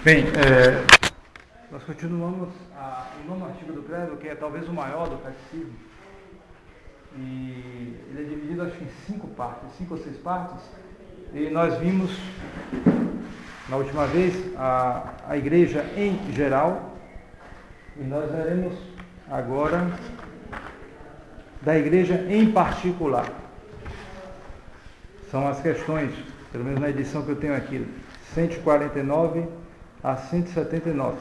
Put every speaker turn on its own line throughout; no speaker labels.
Bem, nós continuamos o nono artigo do credo, que é talvez o maior do catecismo, e ele é dividido acho que em 5 ou 6 partes, e nós vimos na última vez a igreja em geral, e nós veremos agora da igreja em particular. São as questões, pelo menos na edição que eu tenho aqui, 149 a 179,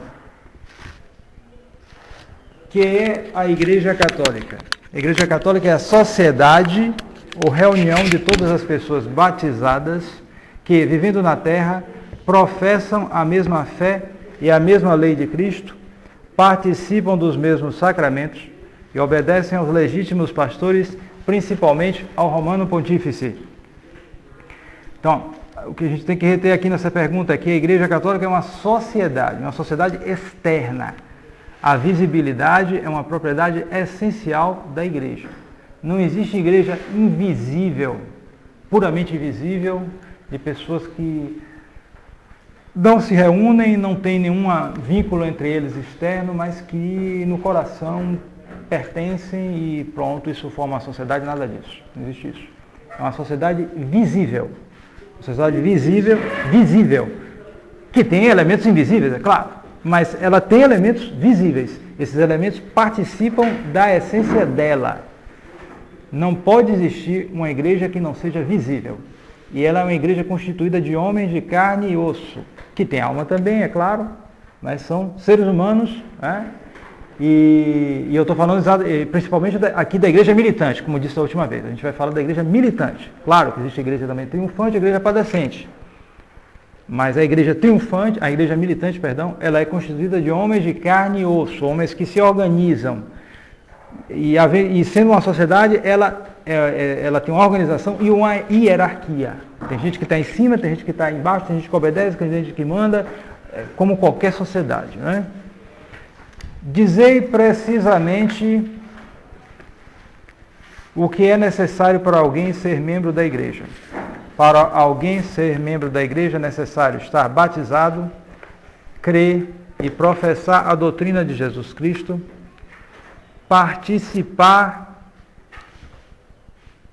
que é a Igreja Católica. A Igreja Católica é a sociedade ou reunião de todas as pessoas batizadas que, vivendo na terra, professam a mesma fé e a mesma lei de Cristo, participam dos mesmos sacramentos e obedecem aos legítimos pastores, principalmente ao Romano Pontífice. Então, o que a gente tem que reter aqui nessa pergunta é que a Igreja Católica é uma sociedade externa. A visibilidade é uma propriedade essencial da Igreja. Não existe igreja invisível, puramente invisível, de pessoas que não se reúnem, não tem nenhum vínculo entre eles externo, mas que no coração pertencem e pronto, isso forma uma sociedade, nada disso. Não existe isso. É uma sociedade visível. Sociedade visível, que tem elementos invisíveis, é claro, mas ela tem elementos visíveis. Esses elementos participam da essência dela. Não pode existir uma igreja que não seja visível. E ela é uma igreja constituída de homens de carne e osso, que tem alma também, é claro, mas são seres humanos, né? E eu estou falando principalmente aqui da igreja militante, como disse a última vez. A gente vai falar da igreja militante. Claro que existe a igreja também triunfante e a igreja padecente. Mas a igreja triunfante, a igreja militante, ela é constituída de homens de carne e osso, homens que se organizam. E sendo uma sociedade, ela tem uma organização e uma hierarquia. Tem gente que está em cima, tem gente que está embaixo, tem gente que obedece, tem gente que manda, como qualquer sociedade, né? Dizei precisamente o que é necessário para alguém ser membro da igreja. Para alguém ser membro da igreja é necessário estar batizado, crer e professar a doutrina de Jesus Cristo, participar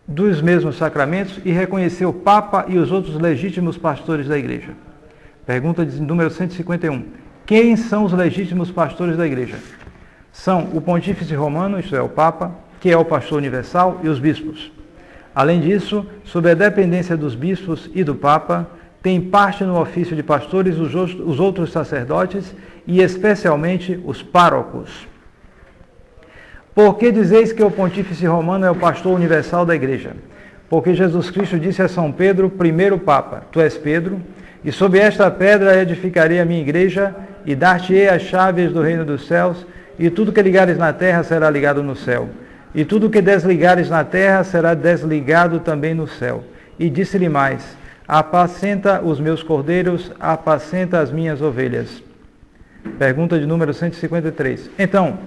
dos mesmos sacramentos e reconhecer o Papa e os outros legítimos pastores da igreja. Pergunta de número 151. Quem são os legítimos pastores da igreja? São o Pontífice Romano, isto é, o Papa, que é o pastor universal, e os bispos. Além disso, sob a dependência dos bispos e do Papa, tem parte no ofício de pastores os outros sacerdotes e especialmente os párocos. Por que dizeis que o Pontífice Romano é o pastor universal da igreja? Porque Jesus Cristo disse a São Pedro, primeiro Papa, tu és Pedro, e sob esta pedra edificarei a minha igreja, e dar-te-ei as chaves do reino dos céus, e tudo que ligares na terra será ligado no céu, e tudo que desligares na terra será desligado também no céu. E disse-lhe mais, apacenta os meus cordeiros, apacenta as minhas ovelhas. Pergunta de número 153. Então,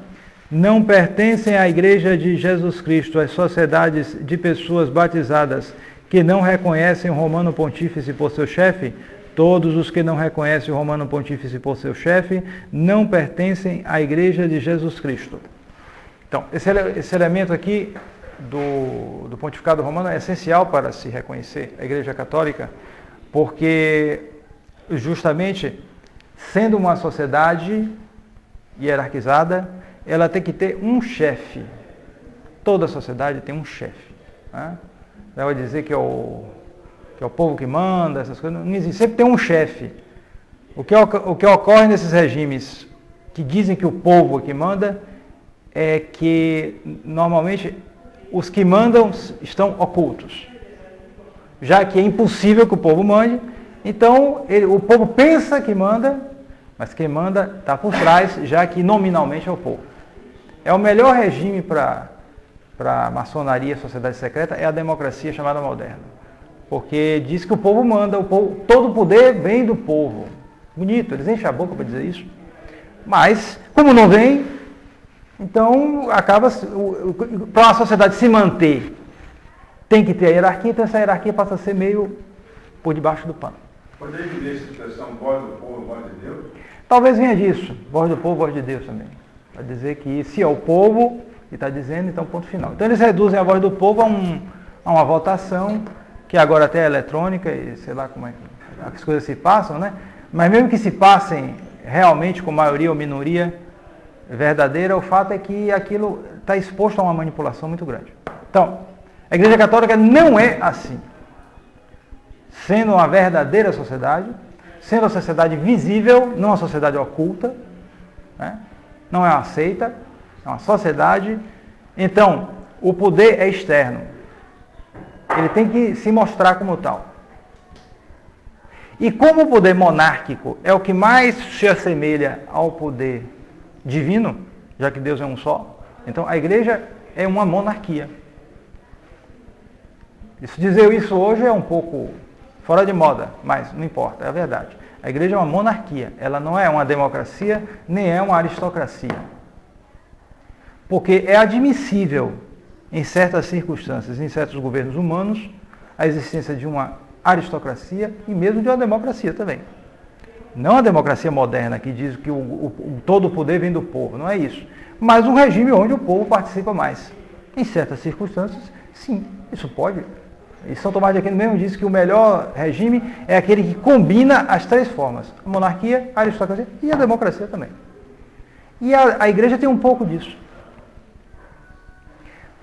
não pertencem à igreja de Jesus Cristo as sociedades de pessoas batizadas que não reconhecem o Romano Pontífice por seu chefe? Todos os que não reconhecem o Romano Pontífice por seu chefe não pertencem à Igreja de Jesus Cristo. Então, esse elemento aqui do Pontificado Romano é essencial para se reconhecer a Igreja Católica, porque justamente, sendo uma sociedade hierarquizada, ela tem que ter um chefe. Toda sociedade tem um chefe, né? Não vai dizer que é o povo que manda, essas coisas, não existe, sempre tem um chefe. O que ocorre nesses regimes que dizem que o povo é que manda, é que normalmente os que mandam estão ocultos. Já que é impossível que o povo mande, então o povo pensa que manda, mas quem manda está por trás, já que nominalmente é o povo. É o melhor regime para a maçonaria, sociedade secreta, é a democracia chamada moderna. Porque diz que o povo manda, todo o poder vem do povo. Bonito, eles enchem a boca para dizer isso. Mas, como não vem, então acaba, para a sociedade se manter, tem que ter a hierarquia, então essa hierarquia passa a ser meio por debaixo do pano.
Poderia dizer essa expressão, voz do povo, voz de Deus?
Talvez venha disso, voz do povo, voz de Deus também. Vai dizer que se é o povo, e está dizendo, então ponto final. Então eles reduzem a voz do povo a uma votação, que agora até é eletrônica, e sei lá como é que as coisas se passam, né? Mas mesmo que se passem realmente com maioria ou minoria verdadeira, o fato é que aquilo está exposto a uma manipulação muito grande. Então, a Igreja Católica não é assim. Sendo uma verdadeira sociedade, sendo uma sociedade visível, não uma sociedade oculta, né? Não é uma seita, é uma sociedade. Então, o poder é externo. Ele tem que se mostrar como tal. E como o poder monárquico é o que mais se assemelha ao poder divino, já que Deus é um só, então a igreja é uma monarquia. Dizer isso hoje é um pouco fora de moda, mas não importa, é a verdade. A igreja é uma monarquia, ela não é uma democracia, nem é uma aristocracia. Porque é admissível, em certas circunstâncias, em certos governos humanos, a existência de uma aristocracia e mesmo de uma democracia também. Não a democracia moderna que diz que todo o poder vem do povo, não é isso. Mas um regime onde o povo participa mais. Em certas circunstâncias, sim, isso pode. E São Tomás de Aquino mesmo diz que o melhor regime é aquele que combina as três formas. A monarquia, a aristocracia e a democracia também. E a igreja tem um pouco disso.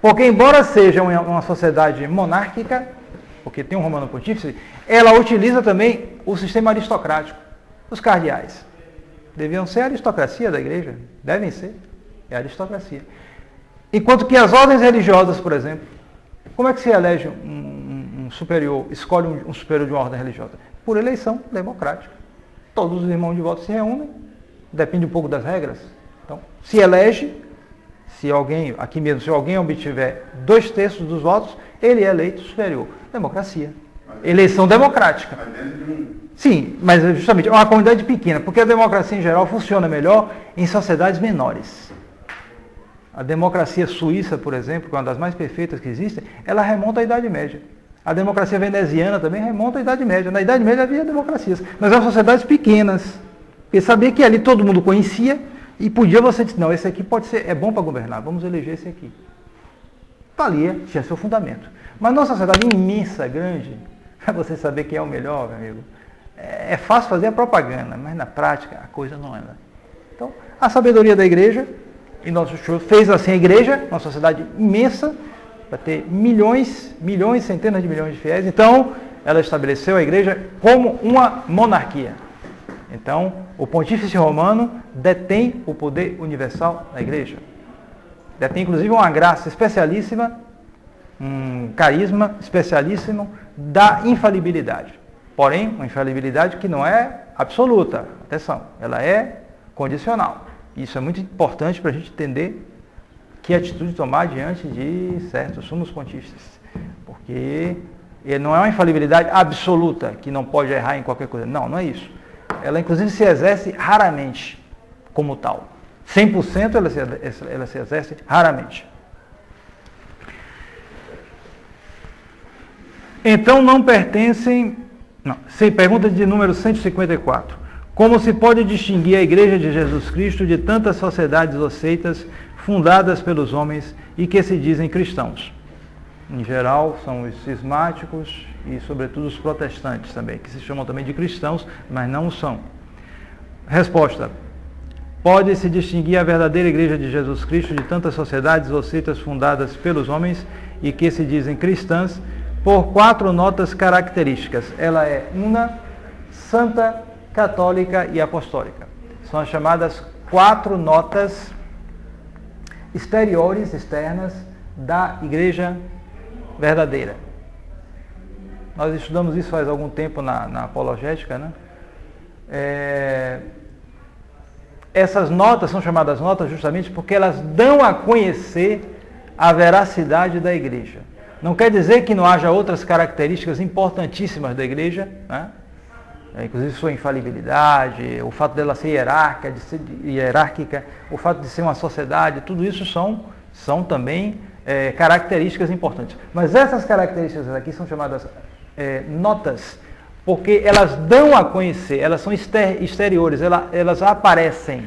Porque embora seja uma sociedade monárquica, porque tem um Romano Pontífice, ela utiliza também o sistema aristocrático. Os cardeais deviam ser a aristocracia da igreja, devem ser, é a aristocracia. Enquanto que as ordens religiosas, por exemplo, como é que se elege um superior, escolhe um superior de uma ordem religiosa? Por eleição democrática. Todos os irmãos de voto se reúnem, depende um pouco das regras. Então, se elege, se alguém obtiver 2/3 dos votos, ele é eleito superior. Democracia. Eleição democrática. Sim, mas justamente é uma comunidade pequena, porque a democracia em geral funciona melhor em sociedades menores. A democracia suíça, por exemplo, que é uma das mais perfeitas que existem, ela remonta à Idade Média. A democracia veneziana também remonta à Idade Média. Na Idade Média havia democracias, mas eram sociedades pequenas. Porque sabia que ali todo mundo conhecia e podia você dizer, não, esse aqui pode ser, é bom para governar, vamos eleger esse aqui. Valia, tinha seu fundamento. Mas numa sociedade imensa, grande, para você saber quem é o melhor, meu amigo, é fácil fazer a propaganda, mas na prática a coisa não anda. Então, a sabedoria da igreja, e nosso senhor fez assim a igreja, uma sociedade imensa, para ter milhões, centenas de milhões de fiéis. Então, ela estabeleceu a igreja como uma monarquia. Então, o Pontífice Romano detém o poder universal da igreja. Detém, inclusive, uma graça especialíssima, um carisma especialíssimo da infalibilidade. Porém, uma infalibilidade que não é absoluta. Atenção, ela é condicional. Isso é muito importante para a gente entender que atitude tomar diante de certos sumos pontífices. Porque ele não é uma infalibilidade absoluta, que não pode errar em qualquer coisa. Não, não é isso. Ela, inclusive, se exerce raramente como tal. 100% ela se exerce raramente. Então, não pertencem... Não, pergunta de número 154. Como se pode distinguir a Igreja de Jesus Cristo de tantas sociedades ou seitas fundadas pelos homens e que se dizem cristãos? Em geral, são os cismáticos e, sobretudo, os protestantes também, que se chamam também de cristãos, mas não o são. Resposta. Pode-se distinguir a verdadeira Igreja de Jesus Cristo de tantas sociedades ou seitas fundadas pelos homens e que se dizem cristãs por 4 notas características. Ela é una, santa, católica e apostólica. São as chamadas 4 notas exteriores, externas, da igreja verdadeira. Nós estudamos isso faz algum tempo na apologética, né? Essas notas são chamadas notas justamente porque elas dão a conhecer a veracidade da igreja. Não quer dizer que não haja outras características importantíssimas da igreja, né? Inclusive sua infalibilidade, o fato dela ser hierárquica, o fato de ser uma sociedade, tudo isso são também características importantes. Mas essas características aqui são chamadas notas porque elas dão a conhecer, elas são exteriores, elas aparecem.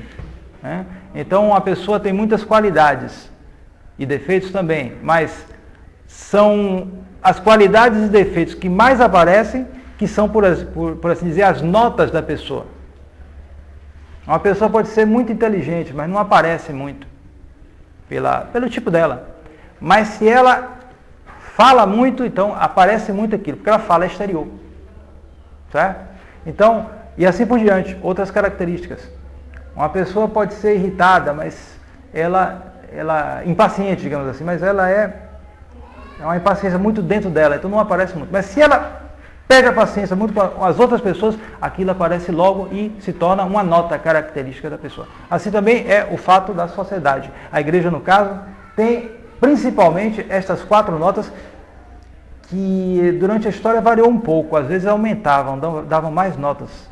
Né? Então, uma pessoa tem muitas qualidades e defeitos também, mas são as qualidades e defeitos que mais aparecem, que são, por assim dizer, as notas da pessoa. Uma pessoa pode ser muito inteligente, mas não aparece muito pelo tipo dela. Mas se ela fala muito, então aparece muito aquilo, porque ela fala exterior. Certo? Então, e assim por diante, outras características. Uma pessoa pode ser irritada, mas ela impaciente, digamos assim, mas ela é uma impaciência muito dentro dela, então não aparece muito. Mas se ela perde a paciência muito com as outras pessoas, aquilo aparece logo e se torna uma nota característica da pessoa. Assim também é o fato da sociedade. A igreja, no caso, tem principalmente estas 4 notas que durante a história variou um pouco, às vezes aumentavam, davam mais notas,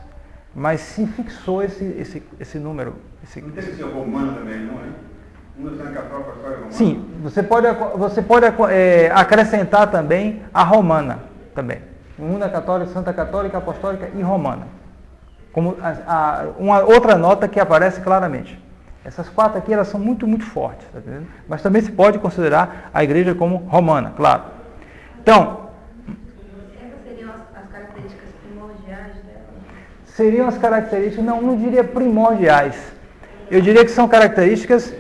mas se fixou esse número.
Não tem que ser romano também, não é? Uma dizendo que a própria história é romana?
Sim, você pode acrescentar também a romana também. Una católica, santa católica, apostólica e romana. Como uma outra nota que aparece claramente. Essas 4 aqui, elas são muito, muito fortes, tá entendendo? Mas também se pode considerar a igreja como romana, claro. Então,
essas seriam as características primordiais dela?
Seriam as características, não diria primordiais. Eu diria que são características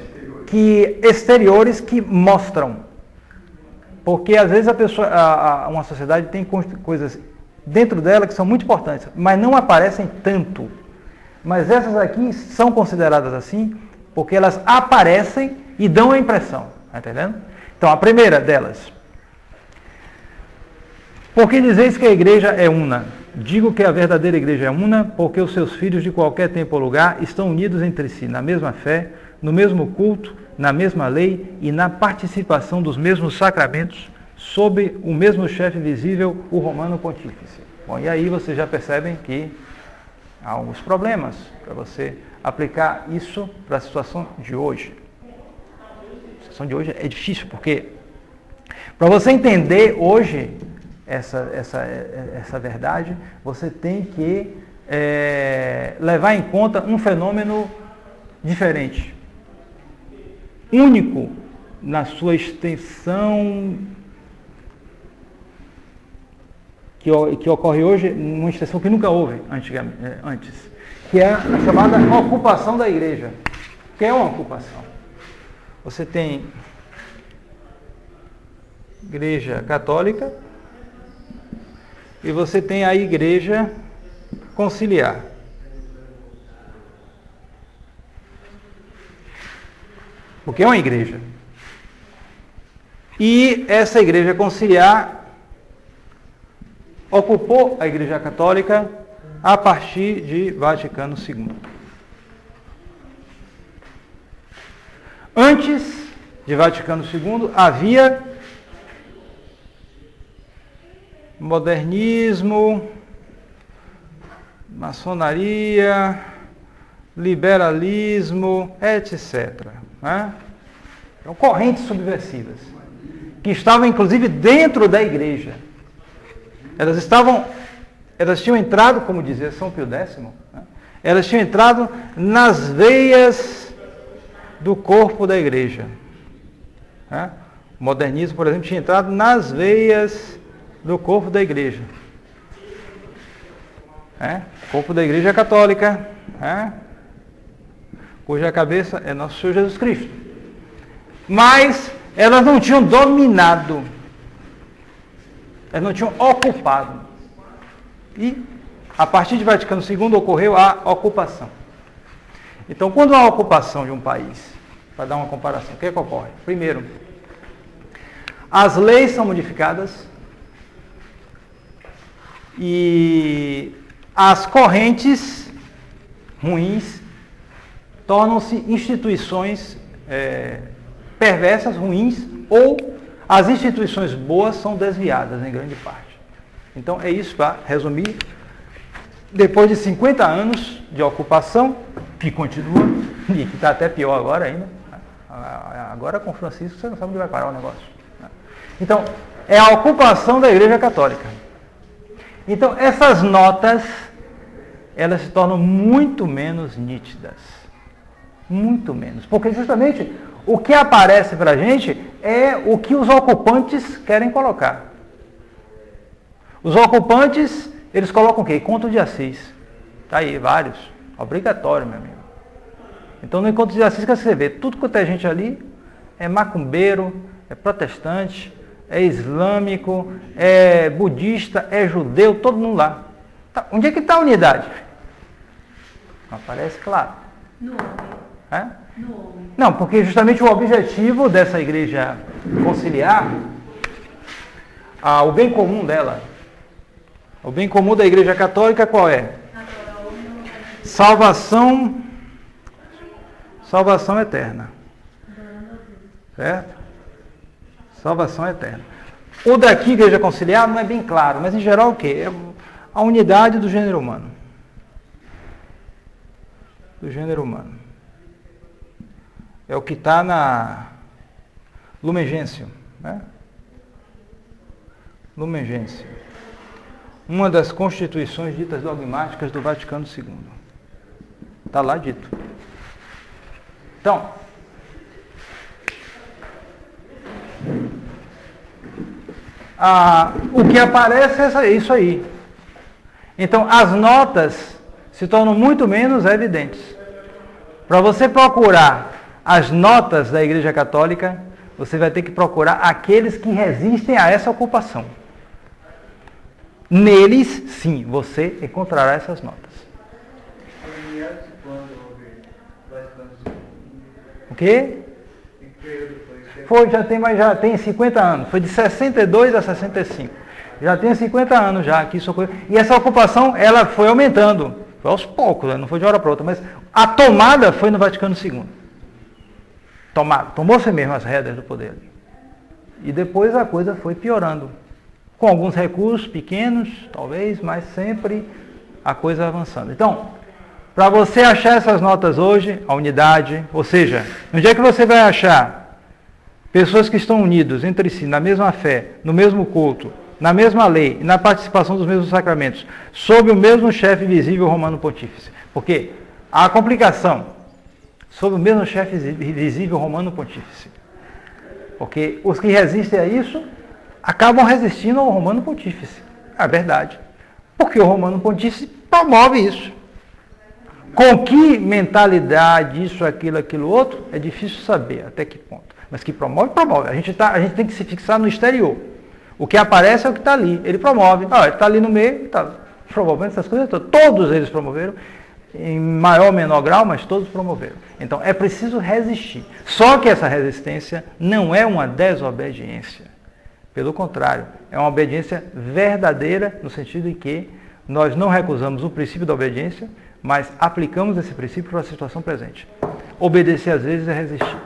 exteriores que mostram. Porque às vezes uma sociedade tem coisas dentro dela que são muito importantes, mas não aparecem tanto. Mas essas aqui são consideradas assim, porque elas aparecem e dão a impressão. Está entendendo? Então, a primeira delas. Por que dizeis que a igreja é una? Digo que a verdadeira igreja é una, porque os seus filhos de qualquer tempo ou lugar estão unidos entre si, na mesma fé, no mesmo culto, na mesma lei e na participação dos mesmos sacramentos, sob o mesmo chefe visível, o Romano Pontífice. Bom, e aí vocês já percebem que há alguns problemas para você aplicar isso para a situação de hoje. A situação de hoje é difícil, porque para você entender hoje essa verdade, você tem que levar em conta um fenômeno diferente, único na sua extensão, que ocorre hoje, numa extensão que nunca houve antes, que é a chamada ocupação da igreja. O que é uma ocupação? Você tem igreja católica e você tem a igreja conciliar. O que é uma igreja? E essa igreja conciliar ocupou a igreja católica a partir de Vaticano II. Antes de Vaticano II havia modernismo, maçonaria, liberalismo, etc. Né? Então, correntes subversivas, que estavam inclusive dentro da igreja. Elas tinham entrado, como dizia São Pio X, né? Elas tinham entrado nas veias do corpo da igreja. Né? O modernismo, por exemplo, tinha entrado nas veias do corpo da igreja. Corpo da igreja católica, cuja cabeça é nosso Senhor Jesus Cristo. Mas elas não tinham dominado, elas não tinham ocupado. E a partir de Vaticano II ocorreu a ocupação. Então, quando há a ocupação de um país, para dar uma comparação, o que é que ocorre? Primeiro, as leis são modificadas e as correntes ruins tornam-se instituições perversas, ruins, ou as instituições boas são desviadas em grande parte. Então é isso, para resumir. Depois de 50 anos de ocupação, que continua, e que está até pior agora ainda, agora com Francisco você não sabe onde vai parar o negócio. Então, é a ocupação da Igreja Católica. Então, essas notas, elas se tornam muito menos nítidas. Muito menos. Porque justamente o que aparece para a gente é o que os ocupantes querem colocar. Os ocupantes, eles colocam o quê? Conto de Assis. Está aí, vários. Obrigatório, meu amigo. Então, no Encontro de Assis, que você vê, tudo quanto é gente ali é macumbeiro, é protestante, é islâmico, é budista, é judeu, todo mundo lá. Tá, onde é que está a unidade? Não aparece, claro.
No homem.
É?
No homem.
Não, porque justamente o objetivo dessa igreja conciliar, o bem comum dela, o bem comum da igreja católica qual é? Salvação eterna. Certo? Salvação eterna. O daqui, igreja conciliar, não é bem claro, mas em geral o quê? É a unidade do gênero humano. Do gênero humano. É o que está na Lumen Gentium, né? Lumen Gentium. Uma das constituições ditas dogmáticas do Vaticano II. Está lá dito. Então, o que aparece é isso aí. Então, as notas se tornam muito menos evidentes. Para você procurar as notas da Igreja Católica, você vai ter que procurar aqueles que resistem a essa ocupação. Neles, sim, você encontrará essas notas. O quê? Já tem 50 anos. Foi de 62 a 65. Já tem 50 anos já que isso ocorreu. E essa ocupação, ela foi aumentando. Foi aos poucos, né? Não foi de hora para outra. Mas a tomada foi no Vaticano II. Tomou-se mesmo as rédeas do poder. E depois a coisa foi piorando. Com alguns recursos pequenos, talvez, mas sempre a coisa avançando. Então, para você achar essas notas hoje, a unidade, ou seja, onde é que você vai achar pessoas que estão unidos entre si, na mesma fé, no mesmo culto, na mesma lei e na participação dos mesmos sacramentos, sob o mesmo chefe visível romano pontífice? Porque a complicação, sob o mesmo chefe visível romano pontífice. Porque os que resistem a isso acabam resistindo ao romano pontífice. É verdade. Porque o romano pontífice promove isso. Com que mentalidade, isso, aquilo, outro, é difícil saber até que ponto. Mas que promove. A gente tem que se fixar no exterior. O que aparece é o que está ali. Ele promove. Ele está ali no meio, está promovendo essas coisas. Todos eles promoveram, em maior ou menor grau, mas todos promoveram. Então, é preciso resistir. Só que essa resistência não é uma desobediência. Pelo contrário, é uma obediência verdadeira, no sentido em que nós não recusamos o princípio da obediência, mas aplicamos esse princípio para a situação presente. Obedecer às vezes é resistir.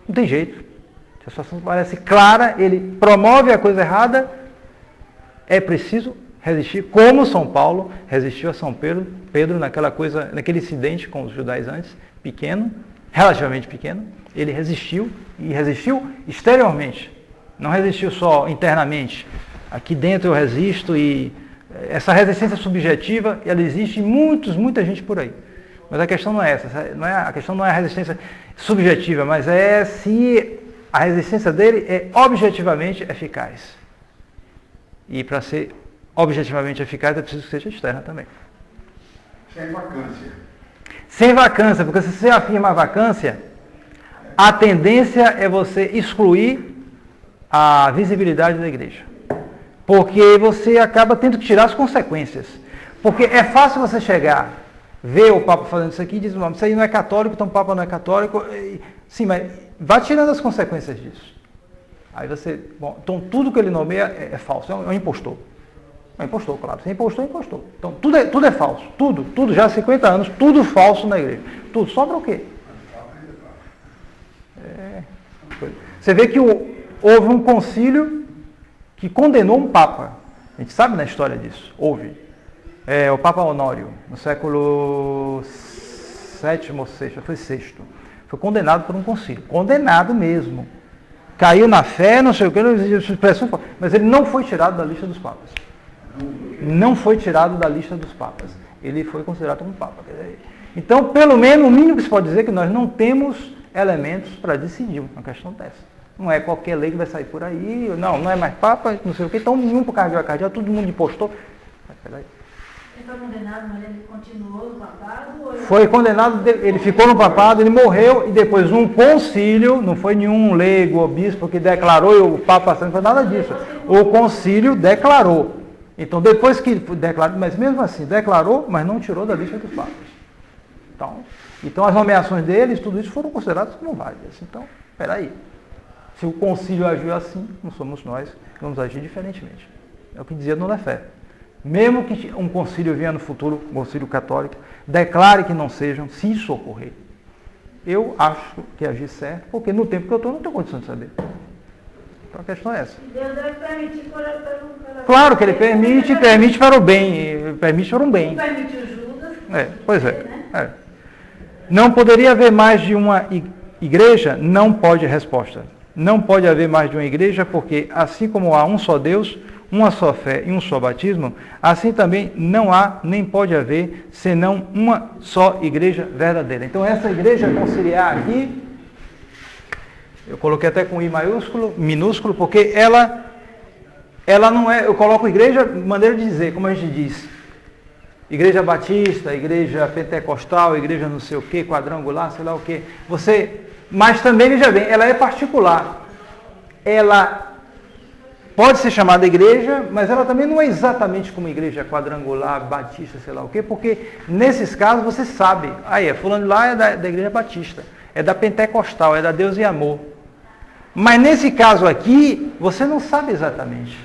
Não tem jeito. Se a situação parece clara, ele promove a coisa errada, é preciso resistir, como São Paulo resistiu a São Pedro naquele incidente com os judaizantes, pequeno, relativamente pequeno. Ele resistiu, e resistiu exteriormente. Não resistiu só internamente. Aqui dentro eu resisto, e essa resistência subjetiva, ela existe em muita gente por aí. Mas a questão não é essa. A questão não é a resistência subjetiva, mas é se a resistência dele é objetivamente eficaz. E para ser objetivamente eficaz é preciso que seja externa também.
Sem vacância.
Sem vacância, porque se você afirma a vacância, a tendência é você excluir a visibilidade da igreja. Porque você acaba tendo que tirar as consequências. Porque é fácil você chegar, ver o Papa fazendo isso aqui e dizer, isso aí não é católico, então o Papa não é católico. Sim, mas vá tirando as consequências disso. Aí você, então tudo que ele nomeia é falso, é um impostor. É um impostor, claro. Se impostor, impostor. Então tudo é falso. Tudo, já há 50 anos, tudo falso na igreja. Tudo. Sobra o quê? Você vê que houve um concílio que condenou um Papa. A gente sabe na história disso. Houve. O Papa Honório, no século VII ou VI, foi VI. Foi condenado por um concílio. Condenado mesmo. Caiu na fé, não sei o que, mas ele não foi tirado da lista dos papas. não foi tirado da lista dos papas. Ele foi considerado como papa. Então, pelo menos, o mínimo que se pode dizer é que nós não temos elementos para decidir uma questão dessa. Não é qualquer lei que vai sair por aí, não é mais papa, não sei o quê, então nenhum por cardeal, todo mundo impostou. Mas, peraí.
Ele foi condenado, mas ele continuou no papado? Ou ele...
Foi condenado, ele ficou no papado, ele morreu, e depois um concílio, não foi nenhum leigo ou bispo que declarou, e o Papa não foi nada disso. O concílio declarou. Então, depois que declarou, mas mesmo assim, declarou, mas não tirou da lista dos papas. Então as nomeações deles, tudo isso foram consideradas como válidas. Então, peraí. Se o concílio agiu assim, não somos nós que vamos agir diferentemente. É o que dizia Dom Lefebvre. Mesmo que um concílio venha no futuro, um concílio católico, declare que não sejam, se isso ocorrer. Eu acho que agir certo, porque no tempo que eu estou, não tenho condição de saber. Então a questão é essa.
Deus deve permitir para
Claro que ele permite para o bem, permite para um bem.
Não permitiu Judas.
Pois é. Não poderia haver mais de uma igreja? Não pode, resposta. Não pode haver mais de uma igreja, porque assim como há um só Deus, uma só fé e um só batismo, assim também não há, nem pode haver, senão uma só igreja verdadeira. Então essa igreja conciliar aqui, eu coloquei até com I maiúsculo, minúsculo, porque ela não é, eu coloco igreja, maneira de dizer, como a gente diz, igreja batista, igreja pentecostal, igreja não sei o que, quadrangular, sei lá o que, mas também, veja bem, ela é particular. Ela pode ser chamada igreja, mas ela também não é exatamente como igreja quadrangular, batista, sei lá o quê, porque nesses casos você sabe, fulano de lá é da igreja batista, é da pentecostal, é da Deus e Amor. Mas nesse caso aqui, você não sabe exatamente.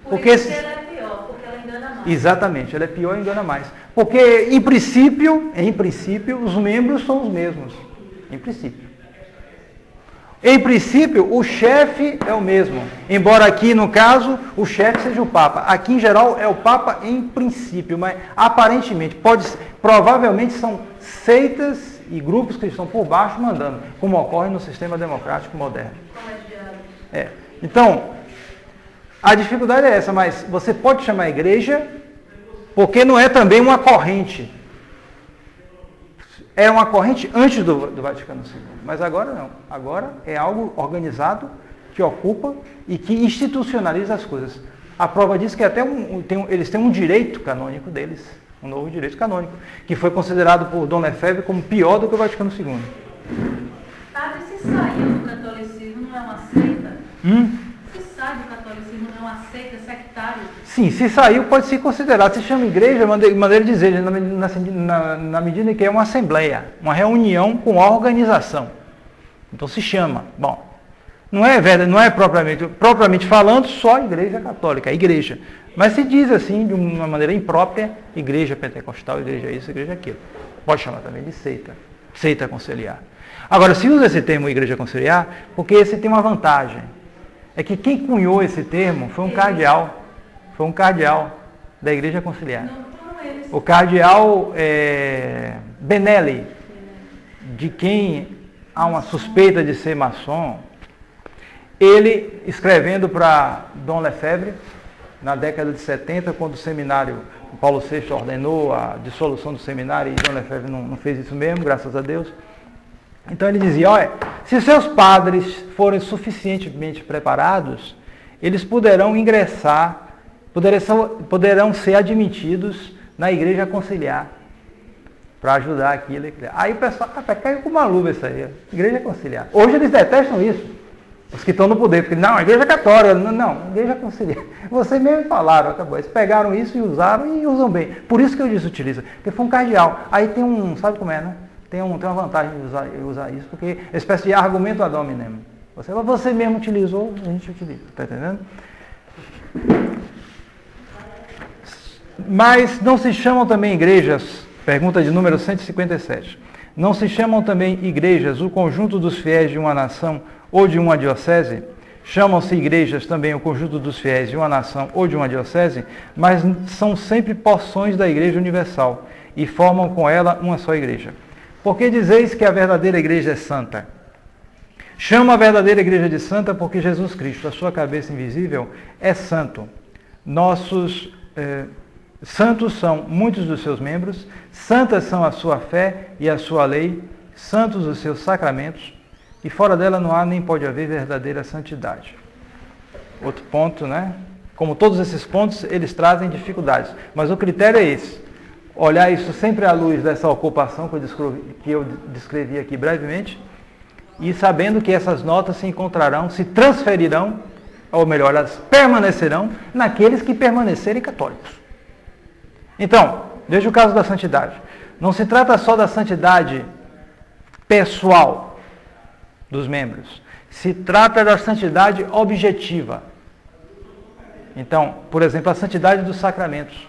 Porque
ela é pior, porque ela engana mais.
Exatamente, ela é pior e engana mais. Porque, em princípio, os membros são os mesmos. Em princípio. Em princípio, o chefe é o mesmo. Embora aqui, no caso, o chefe seja o Papa. Aqui, em geral, é o Papa em princípio, mas aparentemente, provavelmente são seitas e grupos que estão por baixo mandando, como ocorre no sistema democrático moderno. Então, a dificuldade é essa, mas você pode chamar a igreja, porque não é também uma corrente. Era uma corrente antes do Vaticano II, mas agora não. Agora é algo organizado, que ocupa e que institucionaliza as coisas. A prova disso que até eles têm um direito canônico deles, um novo direito canônico, que foi considerado por Dom Lefebvre como pior do que o Vaticano II.
Padre, se saiu do catolicismo, não é uma seita? Se sai do catolicismo, não é uma seita sectária? Sim,
se saiu, pode se considerar. Se chama igreja, maneira de dizer, na medida em que é uma assembleia, uma reunião com organização. Então se chama. Bom, não é propriamente falando só igreja católica, é igreja. Mas se diz assim, de uma maneira imprópria, igreja pentecostal, igreja isso, igreja aquilo. Pode chamar também de seita conciliar. Agora, se usa esse termo igreja conciliar, porque esse tem uma vantagem. É que quem cunhou esse termo foi um cardeal da igreja conciliar. O cardeal Benelli, de quem há uma suspeita de ser maçom, ele escrevendo para Dom Lefebvre, na década de 70, quando o seminário, Paulo VI ordenou a dissolução do seminário, e Dom Lefebvre não fez isso mesmo, graças a Deus. Então ele dizia, olha, se seus padres forem suficientemente preparados, eles poderão ingressar, poderão ser admitidos na igreja conciliar, para ajudar aquilo. Aí o pessoal, caiu com uma luva isso aí, igreja conciliar. Hoje eles detestam isso, os que estão no poder, porque não, a igreja católica, não, igreja conciliar. Vocês mesmo falaram, acabou, eles pegaram isso e usaram e usam bem. Por isso que eu disse utiliza, porque foi um cardeal. Aí tem sabe como é, né? Tem uma vantagem de usar isso, porque é uma espécie de argumento ad hominem. Você mesmo utilizou, a gente utiliza, está entendendo? Mas não se chamam também igrejas, pergunta de número 157, não se chamam também igrejas o conjunto dos fiéis de uma nação ou de uma diocese? Chamam-se igrejas também o conjunto dos fiéis de uma nação ou de uma diocese, mas são sempre porções da igreja universal e formam com ela uma só igreja. Por que dizeis que a verdadeira igreja é santa? Chama a verdadeira igreja de santa porque Jesus Cristo, a sua cabeça invisível, é santo. Santos são muitos dos seus membros, santas são a sua fé e a sua lei, santos os seus sacramentos, e fora dela não há nem pode haver verdadeira santidade. Outro ponto, né? Como todos esses pontos, eles trazem dificuldades, mas o critério é esse. Olhar isso sempre à luz dessa ocupação que eu descrevi aqui brevemente, e sabendo que essas notas se encontrarão, se transferirão, ou melhor, elas permanecerão naqueles que permanecerem católicos. Então, veja o caso da santidade. Não se trata só da santidade pessoal dos membros. Se trata da santidade objetiva. Então, por exemplo, a santidade dos sacramentos.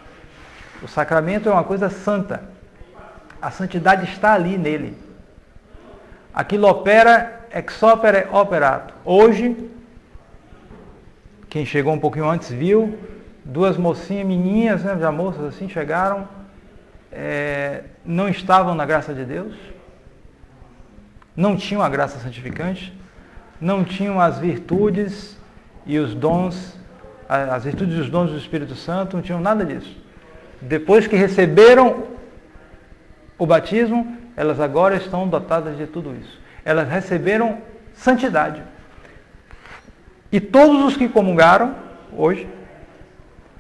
O sacramento é uma coisa santa. A santidade está ali nele. Aquilo opera ex opere operato. Hoje, quem chegou um pouquinho antes viu, duas mocinhas, menininhas, né, já moças assim, chegaram, não estavam na graça de Deus, não tinham a graça santificante, não tinham as virtudes e os dons, as virtudes e os dons do Espírito Santo, não tinham nada disso. Depois que receberam o batismo, elas agora estão dotadas de tudo isso. Elas receberam santidade. E todos os que comungaram hoje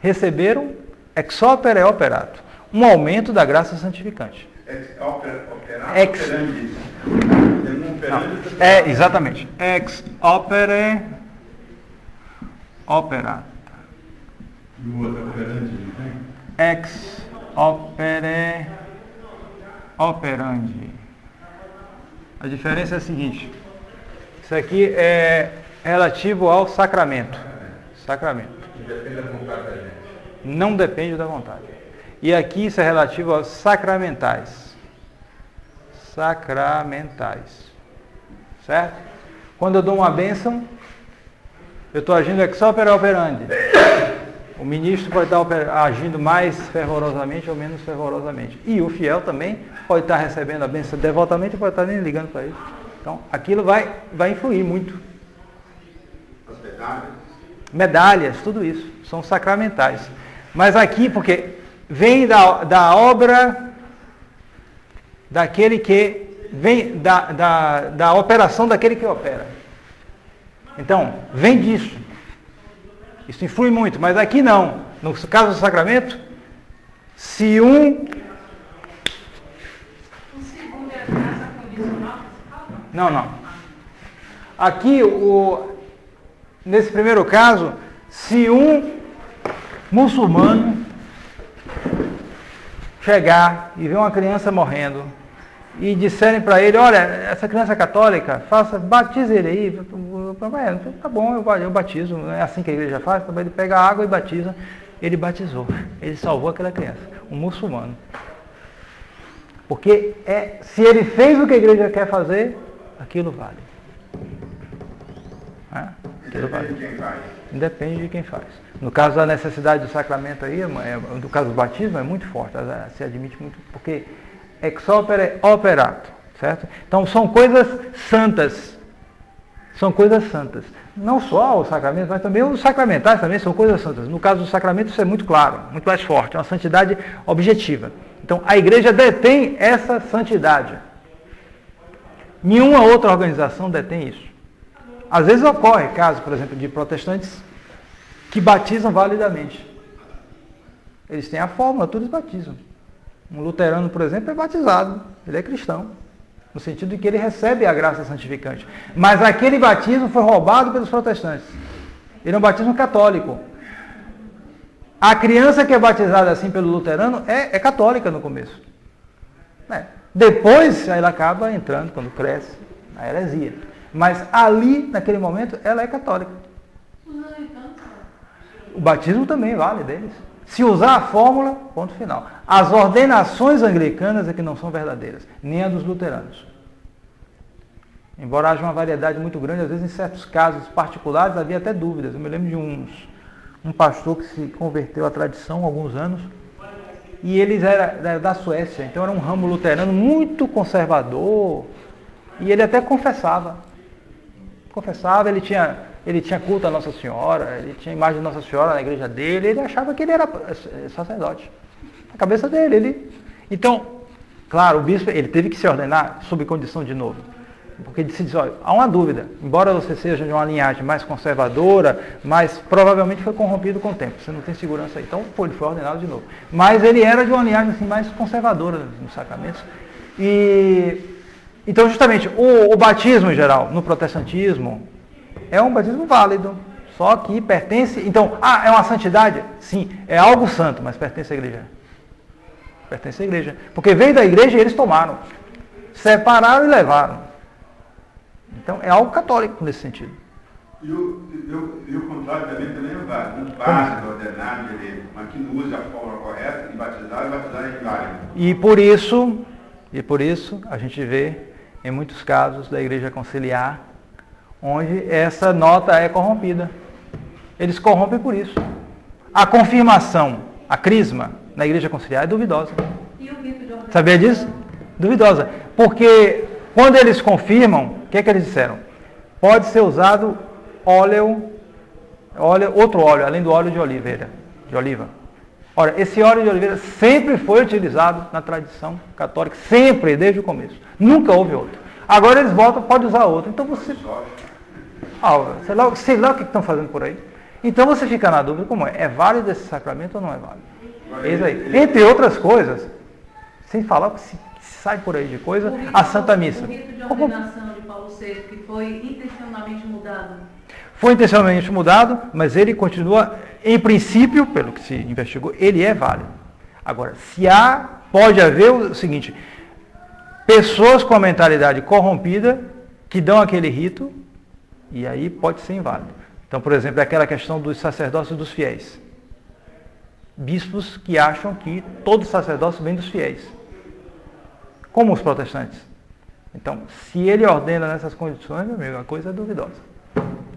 receberam ex opere operato, um aumento da graça santificante.
Ex opere operato
Ex.
operandi.
Exatamente. Ex opere operato.
E o outro operandi, não tem?
Ex opere operandi. A diferença é a seguinte. Isso aqui é relativo ao sacramento. Sacramento.
Depende da vontade da gente.
Não depende da vontade. E aqui isso é relativo aos sacramentais. Sacramentais. Certo? Quando eu dou uma bênção, eu estou agindo ex opere operandi. O ministro pode estar agindo mais fervorosamente ou menos fervorosamente. E o fiel também pode estar recebendo a bênção devotamente e pode estar nem ligando para isso. Então, aquilo vai influir muito.
As medalhas.
Medalhas, tudo isso. São sacramentais. Mas aqui, porque vem da obra daquele que... Vem da operação daquele que opera. Então, vem disso. Isso influi muito, mas aqui não. No caso do sacramento, se um...
O segundo é a graça condicional?
Não. Aqui, nesse primeiro caso, se um muçulmano chegar e ver uma criança morrendo e disserem para ele, olha, essa criança é católica, batize ele aí, tá bom, eu batizo, é assim que a igreja faz, ele pega a água e batiza, ele batizou, ele salvou aquela criança, um muçulmano. Porque se ele fez o que a igreja quer fazer, aquilo vale. Aquilo vale.
Depende de quem faz.
Depende de quem faz. No caso da necessidade do sacramento aí, no caso do batismo, é muito forte, se admite muito, porque ex opere operato, certo? Então são coisas santas. São coisas santas. Não só o sacramento, mas também os sacramentais também são coisas santas. No caso do sacramento isso é muito claro, muito mais forte, é uma santidade objetiva. Então a igreja detém essa santidade. Nenhuma outra organização detém isso. Às vezes ocorre caso, por exemplo, de protestantes que batizam validamente. Eles têm a fórmula, todos batizam. Um luterano, por exemplo, é batizado, ele é cristão, no sentido de que ele recebe a graça santificante. Mas aquele batismo foi roubado pelos protestantes. Ele é um batismo católico. A criança que é batizada assim pelo luterano é católica no começo. Depois ela acaba entrando, quando cresce, na heresia. Mas ali, naquele momento, ela é católica. O batismo também vale deles. Se usar a fórmula, ponto final. As ordenações anglicanas é que não são verdadeiras, nem a dos luteranos. Embora haja uma variedade muito grande, às vezes em certos casos particulares havia até dúvidas. Eu me lembro de um pastor que se converteu à tradição há alguns anos, e eles eram da Suécia, então era um ramo luterano muito conservador, e ele até confessava. Ele tinha culto a Nossa Senhora, ele tinha a imagem de Nossa Senhora na igreja dele, ele achava que ele era sacerdote. cabeça dele. Então, claro, o bispo ele teve que se ordenar sob condição de novo. Porque ele se diz, olha, há uma dúvida, embora você seja de uma linhagem mais conservadora, mas provavelmente foi corrompido com o tempo, você não tem segurança aí. Então ele foi ordenado de novo. Mas ele era de uma linhagem assim, mais conservadora nos sacramentos. Então justamente o batismo em geral, no protestantismo, é um batismo válido, só que pertence... Então, é uma santidade? Sim, é algo santo, mas pertence à igreja. Pertence à igreja. Porque veio da igreja e eles tomaram, separaram e levaram. Então, é algo católico nesse sentido.
E o contrário também é válido. Um padre ordenado, mas que não use a forma correta de batizar é inválido.
E por isso, a gente vê, em muitos casos da igreja conciliar, onde essa nota é corrompida. Eles corrompem por isso. A confirmação, a crisma, na igreja conciliar é duvidosa.
E o rito de ordenação?
Sabia disso? Duvidosa. Porque quando eles confirmam, o que é que eles disseram? Pode ser usado outro óleo, além do óleo de oliva. Ora, esse óleo de oliveira sempre foi utilizado na tradição católica, sempre, desde o começo. Nunca houve outro. Agora eles voltam, pode usar outro. Então você... sei lá o que estão fazendo por aí. Então você fica na dúvida, como é? É válido esse sacramento ou não é válido? Eis aí. Entre outras coisas, sem falar que se sai por aí de coisa, a Santa Missa.
O rito de ordenação de Paulo VI, que foi intencionalmente mudado.
Foi intencionalmente mudado, mas ele continua, em princípio, pelo que se investigou, ele é válido. Agora, pode haver o seguinte, pessoas com a mentalidade corrompida que dão aquele rito, e aí pode ser inválido. Então, por exemplo, é aquela questão dos sacerdócios dos fiéis. Bispos que acham que todo sacerdócio vem dos fiéis. Como os protestantes. Então, se ele ordena nessas condições, meu amigo, a coisa é duvidosa.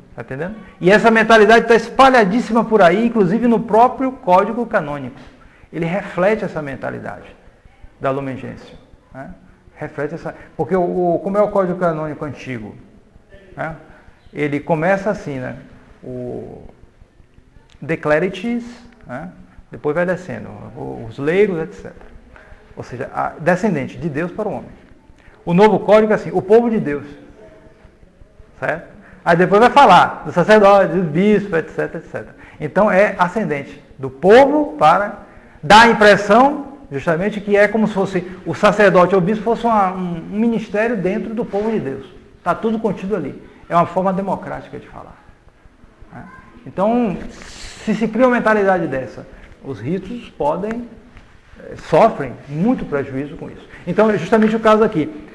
Está entendendo? E essa mentalidade está espalhadíssima por aí, inclusive no próprio Código Canônico. Ele reflete essa mentalidade da Lumen Gentium. Né? Reflete essa... Porque como é o Código Canônico antigo? Né? Ele começa assim, né? O Decleritis, né? Depois vai descendo, os leigos, etc. Ou seja, descendente de Deus para o homem. O novo código é assim, o povo de Deus. Certo? Aí depois vai falar do sacerdote, do bispo, etc, etc. Então é ascendente do povo para... Dá a impressão, justamente, que é como se fosse o sacerdote ou o bispo fosse um ministério dentro do povo de Deus. Está tudo contido ali. É uma forma democrática de falar. Né? Então, se cria uma mentalidade dessa, os ritos sofrem muito prejuízo com isso. Então, é justamente o caso aqui.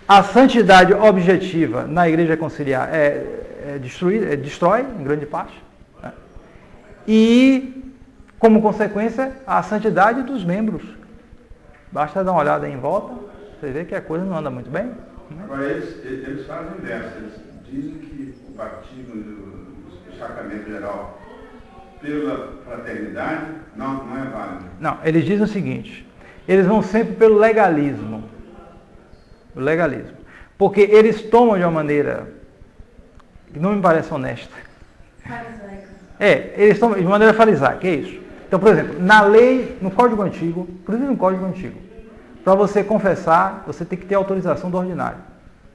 A santidade objetiva na igreja conciliar destrói, em grande parte. Né? E, como consequência, a santidade dos membros. Basta dar uma olhada aí em volta, você vê que a coisa não anda muito bem. Né?
Agora, eles fazem dessa, eles dizem que o batismo do sacramento geral pela fraternidade não é válido.
Não, eles dizem o seguinte, eles vão sempre pelo legalismo. O legalismo. Porque eles tomam de uma maneira que não me parece honesta.
Farisaica.
Eles tomam de maneira farisaica, é isso. Então, por exemplo, na lei, no Código Antigo, inclusive no Código Antigo, para você confessar, você tem que ter autorização do ordinário,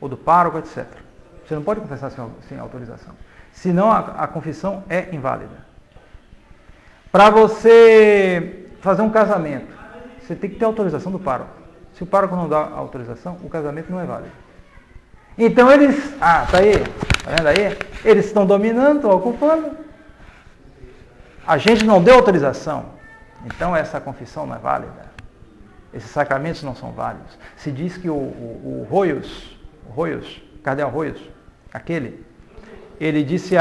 ou do pároco, etc. Você não pode confessar sem autorização. Senão a confissão é inválida. Para você fazer um casamento, você tem que ter autorização do pároco. Se o pároco não dá autorização, o casamento não é válido. Então eles... tá aí? Tá vendo aí? Eles estão dominando, estão ocupando. A gente não deu autorização. Então essa confissão não é válida. Esses sacramentos não são válidos. Se diz que o Cardeal Royos, ele disse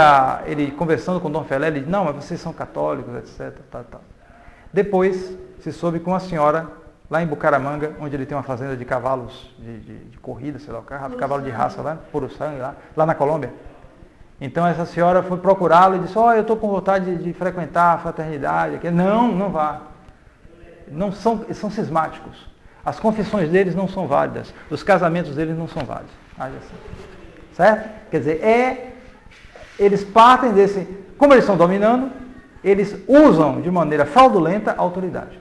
ele conversando com Dom Felé, ele disse, não, mas vocês são católicos, etc. Depois se soube que uma senhora, lá em Bucaramanga, onde ele tem uma fazenda de cavalos de corrida, sei lá, cavalo de raça lá, puro sangue, lá na Colômbia. Então essa senhora foi procurá-lo e disse, eu estou com vontade de frequentar a fraternidade. Não vá. Eles são cismáticos. As confissões deles não são válidas. Os casamentos deles não são válidos. Certo? Quer dizer, eles partem desse... Como eles estão dominando, eles usam de maneira fraudulenta a autoridade.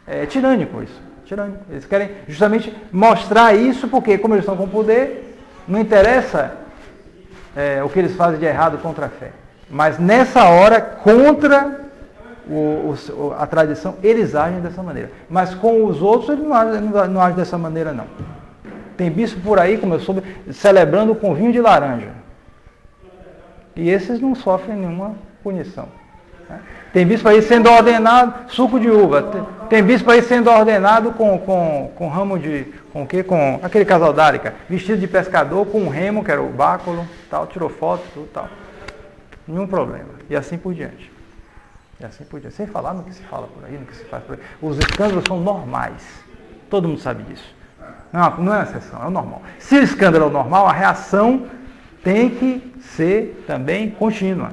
É tirânico isso. Tirânico. Eles querem justamente mostrar isso porque, como eles estão com poder, não interessa o que eles fazem de errado contra a fé. Mas nessa hora, contra a tradição, eles agem dessa maneira. Mas com os outros, eles não agem dessa maneira, não. Tem bispo por aí, como eu soube, celebrando com vinho de laranja. E esses não sofrem nenhuma punição. Né? Tem bispo aí sendo ordenado, suco de uva. Tem bispo aí sendo ordenado com ramo de... Com o quê? Com aquele casal d'Árica, vestido de pescador, com um remo, que era o báculo, tal, tirou foto, tudo tal. Nenhum problema. E assim por diante. E assim por diante. Sem falar no que se fala por aí, no que se faz por aí. Os escândalos são normais. Todo mundo sabe disso. Não é uma exceção, é o normal. Se o escândalo é o normal, a reação tem que ser também contínua.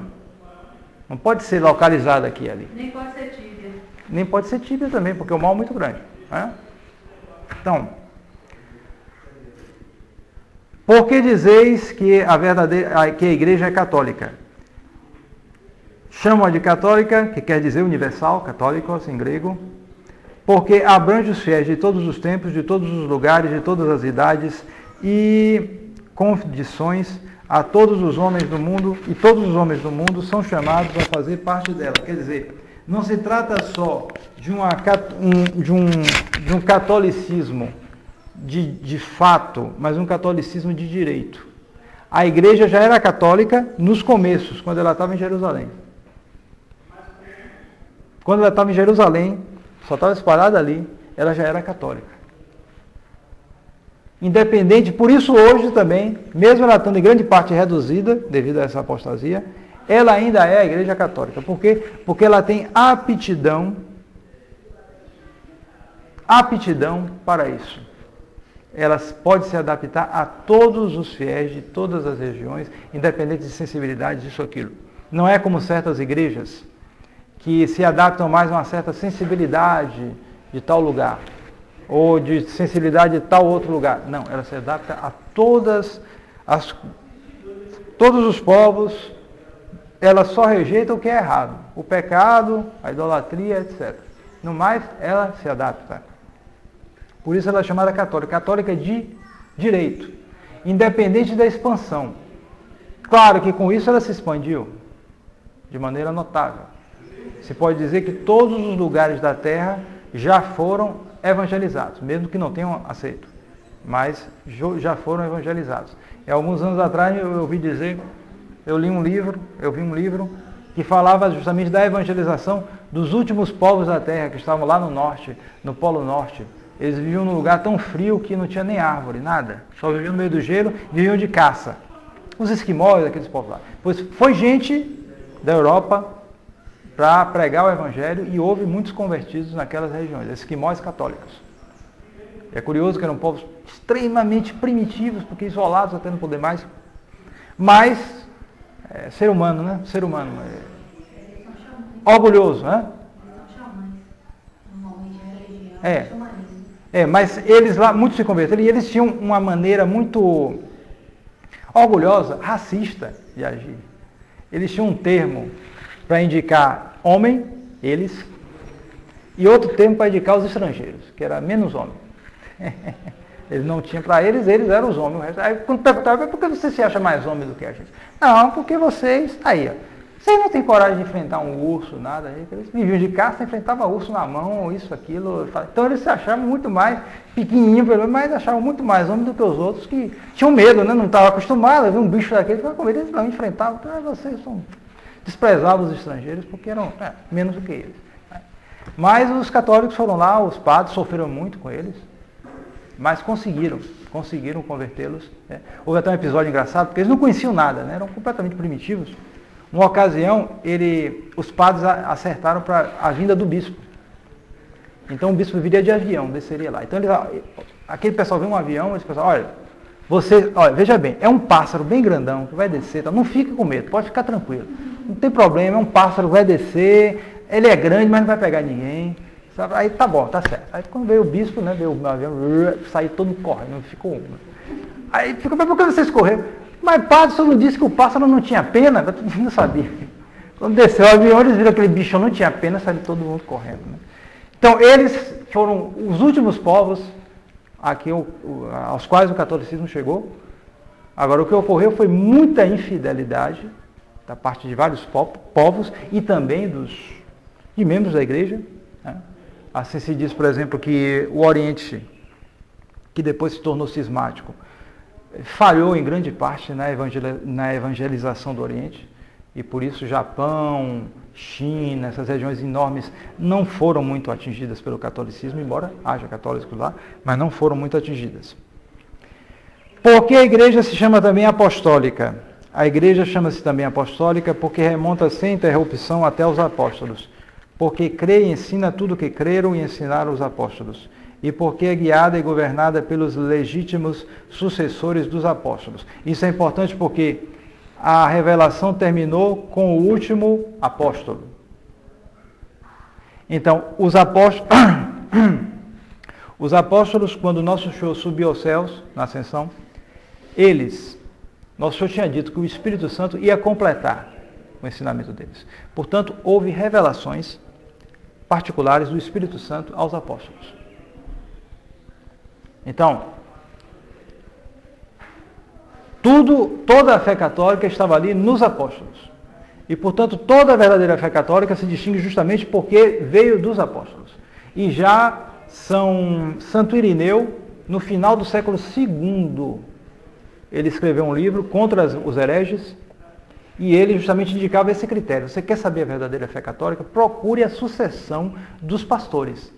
Não pode ser localizada aqui e ali.
Nem pode ser tíbia.
Nem pode ser tíbia também, porque o mal é muito grande. Né? Então, por que dizeis que que a igreja é católica? Chamam-a de católica, que quer dizer universal, católicos em grego, porque abrange os fiéis de todos os tempos, de todos os lugares, de todas as idades e condições a todos os homens do mundo, e todos os homens do mundo são chamados a fazer parte dela. Quer dizer, não se trata só de um catolicismo de fato, mas um catolicismo de direito. A igreja já era católica nos começos, quando ela estava em Jerusalém. Quando ela estava em Jerusalém, só estava espalhada ali, ela já era católica. Independente, por isso hoje também, mesmo ela estando em grande parte reduzida, devido a essa apostasia, ela ainda é a igreja católica. Por quê? Porque ela tem aptidão para isso. Ela pode se adaptar a todos os fiéis de todas as regiões, independente de sensibilidade, disso ou aquilo. Não é como certas igrejas que se adaptam mais a uma certa sensibilidade de tal lugar, ou de sensibilidade de tal outro lugar. Não, ela se adapta a todos os povos. Ela só rejeita o que é errado, o pecado, a idolatria, etc. No mais, ela se adapta. Por isso ela é chamada católica. Católica de direito, independente da expansão. Claro que com isso ela se expandiu de maneira notável. Se pode dizer que todos os lugares da terra já foram evangelizados, mesmo que não tenham aceito, mas já foram evangelizados. E alguns anos atrás eu vi um livro que falava justamente da evangelização dos últimos povos da terra que estavam lá no norte, no Polo Norte. Eles viviam num lugar tão frio que não tinha nem árvore, nada. Só viviam no meio do gelo, viviam de caça. Os esquimós, aqueles povos lá. Pois foi gente da Europa para pregar o evangelho e houve muitos convertidos naquelas regiões, esquimós católicos. É curioso que eram povos extremamente primitivos, porque isolados até não poder mais. Mas, ser humano, né? Ser humano. Orgulhoso, né? Mas eles lá, muitos se converteram, e eles tinham uma maneira muito orgulhosa, racista de agir. Eles tinham um termo para indicar homem, eles, e outro termo para indicar os estrangeiros, que era menos homem. Eles não tinham, para eles eram os homens. Aí quando perguntavam, por que você se acha mais homem do que a gente? Não, porque vocês, vocês não têm coragem de enfrentar um urso, nada. Eles viviam de caça, enfrentavam urso na mão, isso, aquilo. Então eles se achavam muito mais pequenininho, mas achavam muito mais homem do que os outros que tinham medo, né? Não estavam acostumados a ver um bicho daquele, ficavam com medo, eles não enfrentavam. Então vocês desprezavam os estrangeiros porque eram menos do que eles. Mas os católicos foram lá, os padres sofreram muito com eles, mas conseguiram convertê-los. Houve até um episódio engraçado, porque eles não conheciam nada, né? Eram completamente primitivos. Numa ocasião, os padres acertaram para a vinda do bispo. Então o bispo viria de avião, desceria lá. Então aquele pessoal vê um avião, eles pensam, olha, veja bem, é um pássaro bem grandão que vai descer, então não fique com medo, pode ficar tranquilo. Não tem problema, é um pássaro que vai descer, ele é grande, mas não vai pegar ninguém. Sabe? Aí tá bom, tá certo. Aí quando veio o bispo, né, veio o avião, saiu todo correndo, ficou um. Aí ficou, mas por que vocês correram? Mas padre, só não disse que o pássaro não tinha pena? Eu não sabia. Quando desceu o avião, eles viram aquele bicho não tinha pena, saiu todo mundo correndo. Né? Então eles foram os últimos povos aos quais o catolicismo chegou. Agora, o que ocorreu foi muita infidelidade da parte de vários povos e também de membros da igreja. Né? Assim se diz, por exemplo, que o Oriente, que depois se tornou cismático, falhou em grande parte na evangelização do Oriente, e por isso Japão, China, essas regiões enormes não foram muito atingidas pelo catolicismo, embora haja católicos lá, mas não foram muito atingidas. Por que a igreja se chama também apostólica? A igreja chama-se também apostólica porque remonta sem interrupção até os apóstolos, porque crê e ensina tudo o que creram e ensinaram os apóstolos, e porque é guiada e governada pelos legítimos sucessores dos apóstolos. Isso é importante porque a revelação terminou com o último apóstolo. Então, os apóstolos, quando nosso Senhor subiu aos céus, na ascensão, nosso Senhor tinha dito que o Espírito Santo ia completar o ensinamento deles. Portanto, houve revelações particulares do Espírito Santo aos apóstolos. Então, toda a fé católica estava ali nos apóstolos. E, portanto, toda a verdadeira fé católica se distingue justamente porque veio dos apóstolos. E já Santo Irineu, no final do século II, ele escreveu um livro contra os hereges, e ele justamente indicava esse critério. Você quer saber a verdadeira fé católica? Procure a sucessão dos pastores.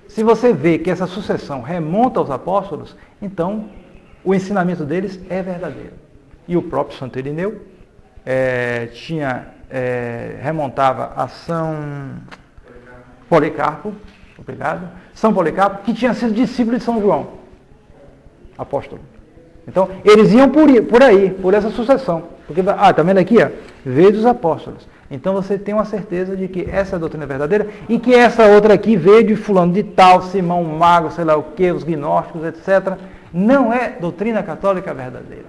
Se você vê que essa sucessão remonta aos apóstolos, então o ensinamento deles é verdadeiro. E o próprio Santo Irineu remontava a São Policarpo, obrigado, São Policarpo, que tinha sido discípulo de São João, apóstolo. Então, eles iam por aí, por essa sucessão. Porque, tá vendo aqui? Veio dos apóstolos. Então, você tem uma certeza de que essa é a doutrina verdadeira e que essa outra aqui veio de fulano de tal, Simão Mago, sei lá o que, os gnósticos, etc. Não é doutrina católica verdadeira.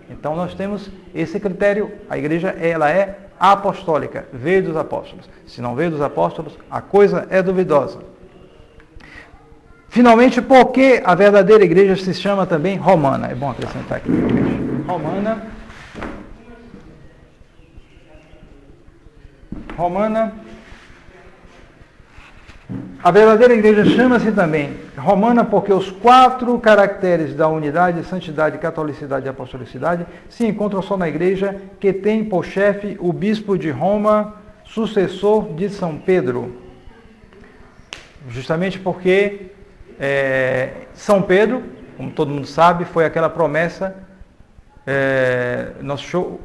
Então, nós temos esse critério. A igreja, ela é apostólica, veio dos apóstolos. Se não veio dos apóstolos, a coisa é duvidosa. Finalmente, por que a verdadeira igreja se chama também romana? É bom acrescentar aqui. Romana. A verdadeira igreja chama-se também romana porque os 4 caracteres da unidade, santidade, catolicidade e apostolicidade se encontram só na igreja, que tem por chefe o bispo de Roma, sucessor de São Pedro. Justamente porque São Pedro, como todo mundo sabe, foi aquela promessa,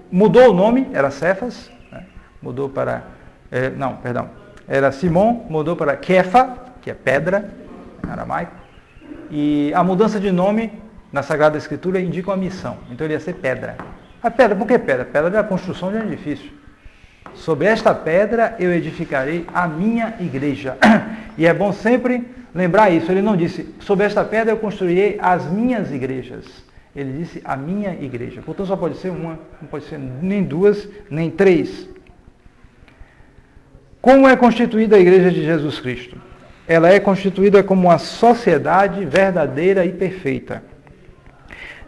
mudou o nome, era Cefas, né? Mudou para, era Simão, mudou para Kefa, que é pedra, em aramaico, e a mudança de nome na Sagrada Escritura indica uma missão, então ele ia ser pedra. A pedra, por que pedra? Pedra é a construção de um edifício. Sobre esta pedra eu edificarei a minha igreja. E é bom sempre lembrar isso. Ele não disse, sobre esta pedra eu construirei as minhas igrejas. Ele disse, a minha igreja. Portanto, só pode ser uma, não pode ser nem 2, nem 3. Como é constituída a igreja de Jesus Cristo? Ela é constituída como uma sociedade verdadeira e perfeita.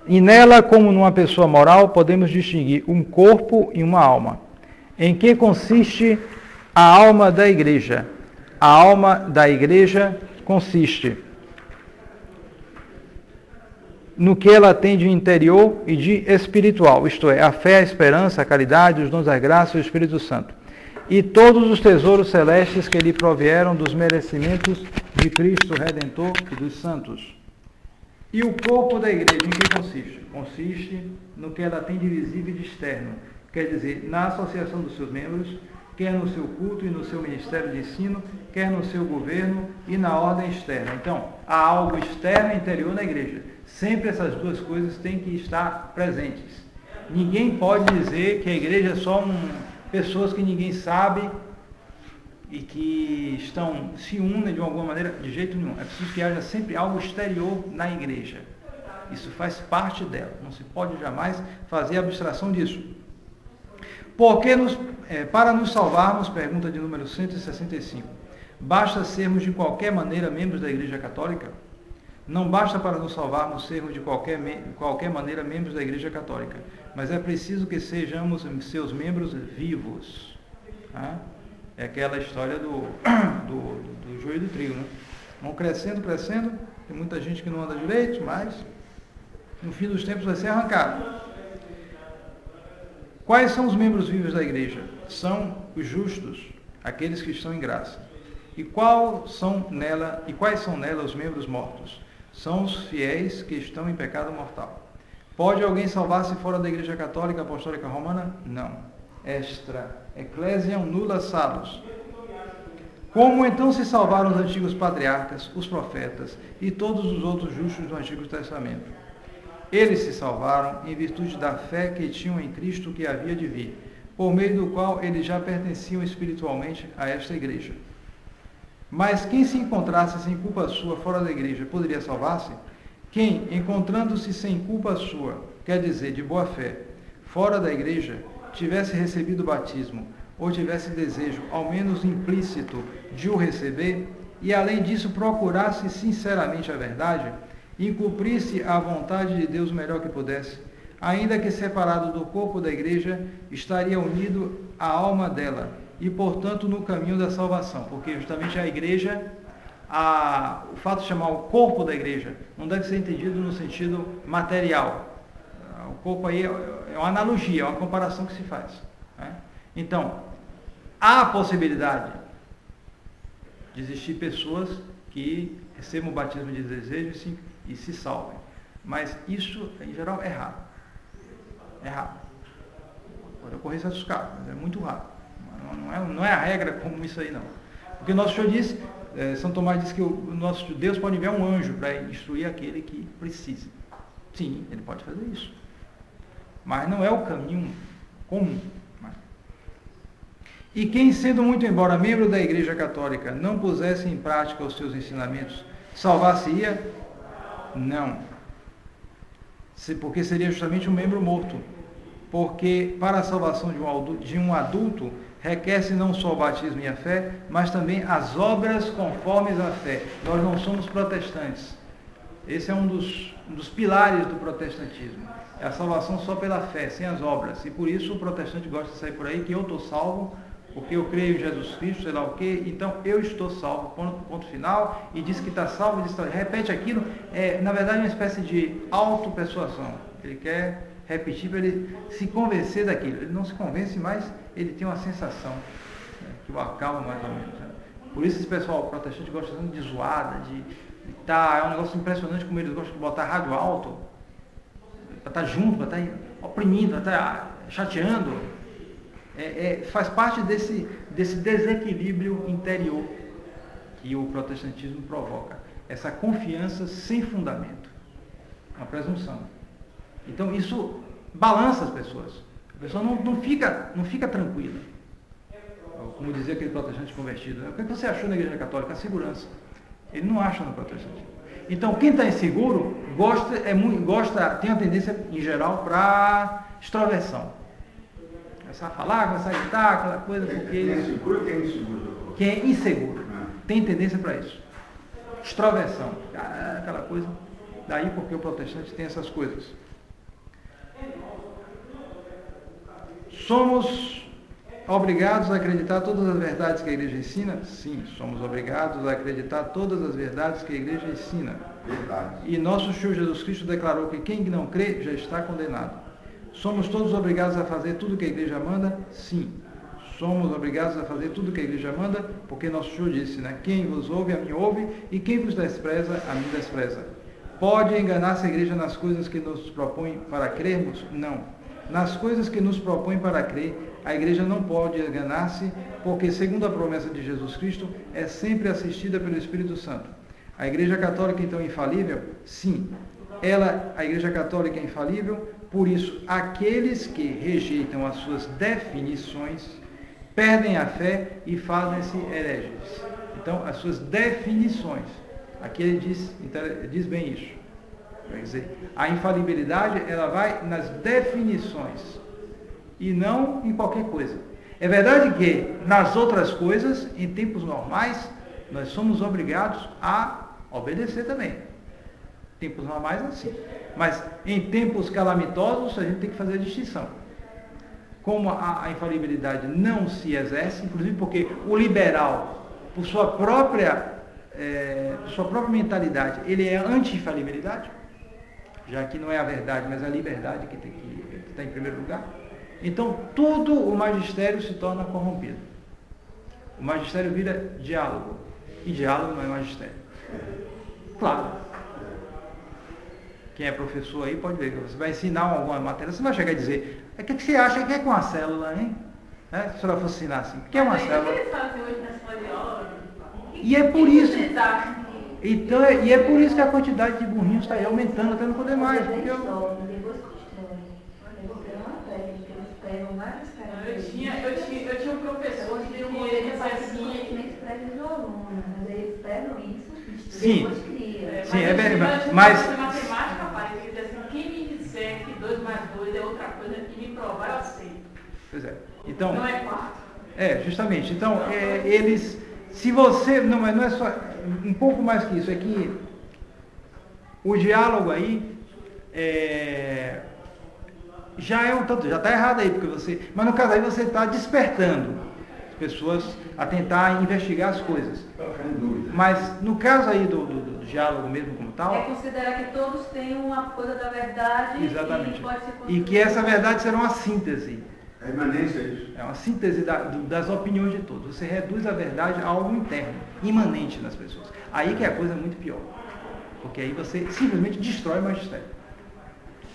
E nela, como numa pessoa moral, podemos distinguir um corpo e uma alma. Em que consiste a alma da igreja? A alma da igreja consiste no que ela tem de interior e de espiritual, isto é, a fé, a esperança, a caridade, os dons da graça e o Espírito Santo. E todos os tesouros celestes que lhe provieram dos merecimentos de Cristo Redentor e dos santos. E o corpo da igreja em que consiste? Consiste no que ela tem de visível e de externo, quer dizer, na associação dos seus membros, quer no seu culto e no seu ministério de ensino, quer no seu governo e na ordem externa. Então, há algo externo e interior na igreja. Sempre essas duas coisas têm que estar presentes. Ninguém pode dizer que a igreja é só pessoas que ninguém sabe e que se unem de alguma maneira, de jeito nenhum. É preciso que haja sempre algo exterior na igreja. Isso faz parte dela. Não se pode jamais fazer abstração disso. Porque para nos salvarmos, pergunta de número 165, Basta sermos de qualquer maneira membros da Igreja Católica? Não basta para nos salvarmos sermos de qualquer maneira membros da Igreja Católica, mas é preciso que sejamos seus membros vivos. Tá? É aquela história do joio e do trigo, né? Vão crescendo, tem muita gente que não anda direito, mas no fim dos tempos vai ser arrancado. Quais são os membros vivos da igreja? São os justos, aqueles que estão em graça. E quais são nela os membros mortos? São os fiéis que estão em pecado mortal. Pode alguém salvar-se fora da Igreja Católica Apostólica Romana? Não. Extra ecclesiam nulla salus. Como então se salvaram os antigos patriarcas, os profetas e todos os outros justos do Antigo Testamento? Eles se salvaram em virtude da fé que tinham em Cristo que havia de vir, por meio do qual eles já pertenciam espiritualmente a esta igreja. Mas quem se encontrasse sem culpa sua fora da igreja poderia salvar-se? Quem, encontrando-se sem culpa sua, quer dizer, de boa fé, fora da igreja, tivesse recebido o batismo, ou tivesse desejo, ao menos implícito, de o receber, e além disso procurasse sinceramente a verdade, e cumprisse a vontade de Deus melhor que pudesse, ainda que separado do corpo da igreja, estaria unido à alma dela, e portanto no caminho da salvação, porque justamente a igreja, o fato de chamar o corpo da igreja, não deve ser entendido no sentido material. O corpo aí é uma analogia, é uma comparação que se faz. Né? Então, há a possibilidade de existir pessoas que recebam o batismo de desejo e se salvem. Mas isso, em geral, é raro. É raro. Pode ocorrer certos casos, mas é muito raro. Não é a regra como isso aí, não. Porque o nosso Senhor diz, São Tomás diz que o nosso Deus pode enviar um anjo para instruir aquele que precise. Sim, ele pode fazer isso. Mas não é o caminho comum. E quem, sendo muito embora membro da Igreja Católica, não pusesse em prática os seus ensinamentos, salvar-se-ia? Não. Porque seria justamente um membro morto. Porque para a salvação de um adulto, requer-se não só o batismo e a fé, mas também as obras conformes à fé. Nós não somos protestantes. Esse é um dos pilares do protestantismo. É a salvação só pela fé, sem as obras. E por isso o protestante gosta de sair por aí que eu estou salvo, porque eu creio em Jesus Cristo, sei lá o quê, então eu estou salvo, ponto final, e diz que está salvo, repete aquilo, na verdade é uma espécie de autopersuasão. Ele quer repetir para ele se convencer daquilo. Ele não se convence, mas ele tem uma sensação, né, que o acalma mais ou menos. Né? Por isso esse pessoal protestante gosta tanto de zoada, é um negócio impressionante como eles gostam de botar rádio alto, para estar junto, para estar oprimindo, para estar chateando. Faz parte desse desequilíbrio interior que o protestantismo provoca. Essa confiança sem fundamento. Uma presunção. Então isso balança as pessoas. A pessoa não fica tranquila. Como dizia aquele protestante convertido. Né? O que você achou na Igreja Católica? A segurança. Ele não acha no protestante. Então quem está inseguro tem uma tendência em geral para extroversão. Começar a falar, começar a gritar, aquela coisa, porque...
Quem é seguro ou quem é inseguro?
Quem é inseguro. Tem tendência para isso. Extroversão. Aquela coisa. Daí porque o protestante tem essas coisas. Somos obrigados a acreditar todas as verdades que a igreja ensina? Sim, somos obrigados a acreditar todas as verdades que a igreja ensina.
Verdade.
E nosso Senhor Jesus Cristo declarou que quem não crê já está condenado. Somos todos obrigados a fazer tudo que a igreja manda? Sim. Somos obrigados a fazer tudo que a igreja manda, porque nosso Senhor disse, né? Quem vos ouve, a mim ouve, e quem vos despreza, a mim despreza. Pode enganar-se a igreja nas coisas que nos propõe para crermos? Não. Nas coisas que nos propõe para crer, a igreja não pode enganar-se, porque, segundo a promessa de Jesus Cristo, é sempre assistida pelo Espírito Santo. A Igreja Católica, então, é infalível? Sim. A Igreja Católica é infalível, por isso, aqueles que rejeitam as suas definições, perdem a fé e fazem-se hereges. Então, as suas definições. Aqui ele diz bem isso. Quer dizer, a infalibilidade, ela vai nas definições e não em qualquer coisa. É verdade que nas outras coisas, em tempos normais, Nós somos obrigados a obedecer também. Tempos normais assim. Mas em tempos calamitosos a gente tem que fazer a distinção. Como a infalibilidade não se exerce, inclusive porque o liberal, por sua própria mentalidade, ele é anti-infalibilidade, já que não é a verdade, mas a liberdade que está em primeiro lugar. Então, todo o magistério se torna corrompido. O magistério vira diálogo. E diálogo não é magistério. Claro. Quem é professor aí pode ver que você vai ensinar alguma matéria, você vai chegar e dizer, o que você acha que é com a célula, hein? Se a senhora fosse ensinar assim, o que é uma célula?
O que eles fazem hoje na sala de aula?
E é por isso.
Então,
e é por isso que a quantidade de burrinhos está aí aumentando até não poder mais. Porque
eu tinha um professor que deu uma dizia assim.
Sim. Sim, é verdade.
Mas matemática, pai, ele diz assim, quem me disser que 2 mais 2 é outra coisa e me provar, eu aceito.
Pois é. Então,
não é 4.
Justamente. Então, eles, se você, não é só, um pouco mais que isso, é que o diálogo aí já é um tanto, já está errado aí, porque mas no caso aí você está despertando as pessoas a tentar investigar as coisas. Mas no caso aí do diálogo mesmo como tal...
É considerar que todos têm uma coisa da verdade.
Exatamente.
E pode ser
e que essa verdade será uma síntese.
A imanência é isso.
É uma síntese das opiniões de todos. Você reduz a verdade a algo interno, imanente nas pessoas. Aí que é a coisa muito pior. Porque aí você simplesmente destrói o magistério.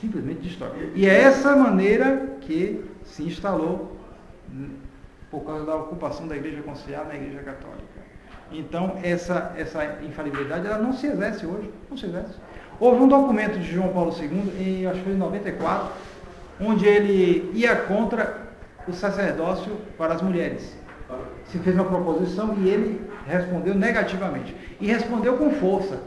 Simplesmente destrói. E é essa maneira que se instalou por causa da ocupação da Igreja Conciliar na Igreja Católica. Então, essa infalibilidade, ela não se exerce hoje. Não se exerce. Houve um documento de João Paulo II, acho que foi em 94, onde ele ia contra o sacerdócio para as mulheres. Se fez uma proposição e ele respondeu negativamente. E respondeu com força.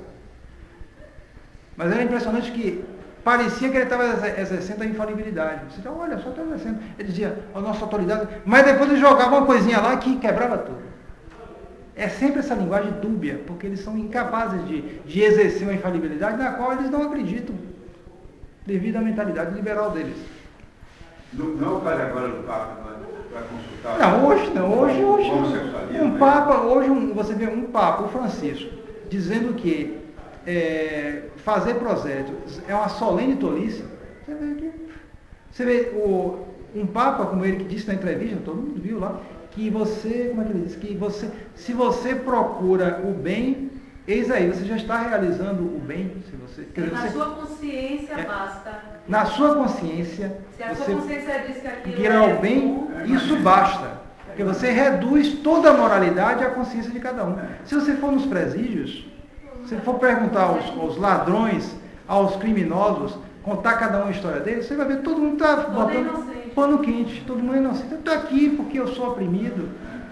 Mas era impressionante que parecia que ele estava exercendo a infalibilidade. Você dizia, olha, só está exercendo. Ele dizia, a nossa autoridade... Mas depois ele jogava uma coisinha lá que quebrava tudo. É sempre essa linguagem dúbia, porque eles são incapazes de exercer uma infalibilidade na qual eles não acreditam, devido à mentalidade liberal deles.
Não fale agora do Papa para consultar.
Não, hoje não. Hoje você vê um Papa, o Francisco, dizendo que fazer prosélito é uma solene tolice. Você vê um Papa como ele que disse na entrevista, todo mundo viu lá, que você, como é que ele diz? Que se você procura o bem, eis aí, você já está realizando o bem.
Sua consciência basta.
Na sua consciência,
se a sua consciência diz que aquilo
queira o bem, isso basta. Porque você reduz toda a moralidade à consciência de cada um. Se você for nos presídios, se for perguntar aos ladrões, aos criminosos, contar cada um a história deles, você vai ver todo mundo está botando pano quente, todo mundo é inocente. Eu estou aqui porque eu sou oprimido,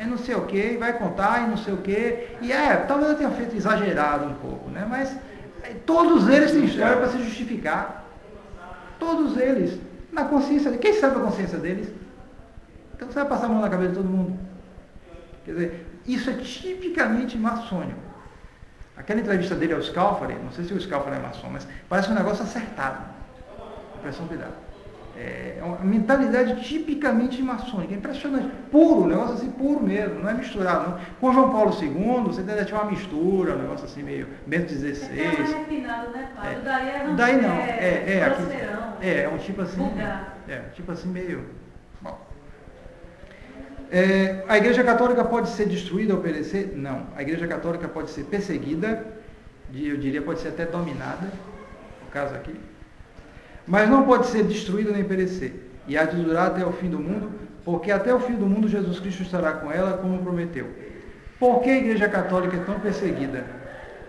não sei o que, vai contar e não sei o que. E talvez eu tenha feito exagerado um pouco, né? Mas todos eles têm história para se justificar. Todos eles. Na consciência deles. Quem sabe a consciência deles? Então você vai passar a mão na cabeça de todo mundo. Quer dizer, isso é tipicamente maçônico. Aquela entrevista dele ao Scalfari, não sei se o Scalfari é maçom, mas parece um negócio acertado. Impressão que dá. É uma mentalidade tipicamente maçônica, é impressionante. Puro, um negócio assim puro mesmo, não é misturado. Não. Com João Paulo II, você deve ter uma mistura, um negócio assim meio Bento XVI.
É mais refinado, né, Paulo?
Daí não. É um tipo assim.
Vulgar.
Tipo assim meio. Bom. A Igreja Católica pode ser destruída ou perecer? Não. A Igreja Católica pode ser perseguida, eu diria pode ser até dominada, no caso aqui. Mas não pode ser destruída nem perecer. E há de durar até o fim do mundo, porque até o fim do mundo Jesus Cristo estará com ela, como prometeu. Por que a Igreja Católica é tão perseguida?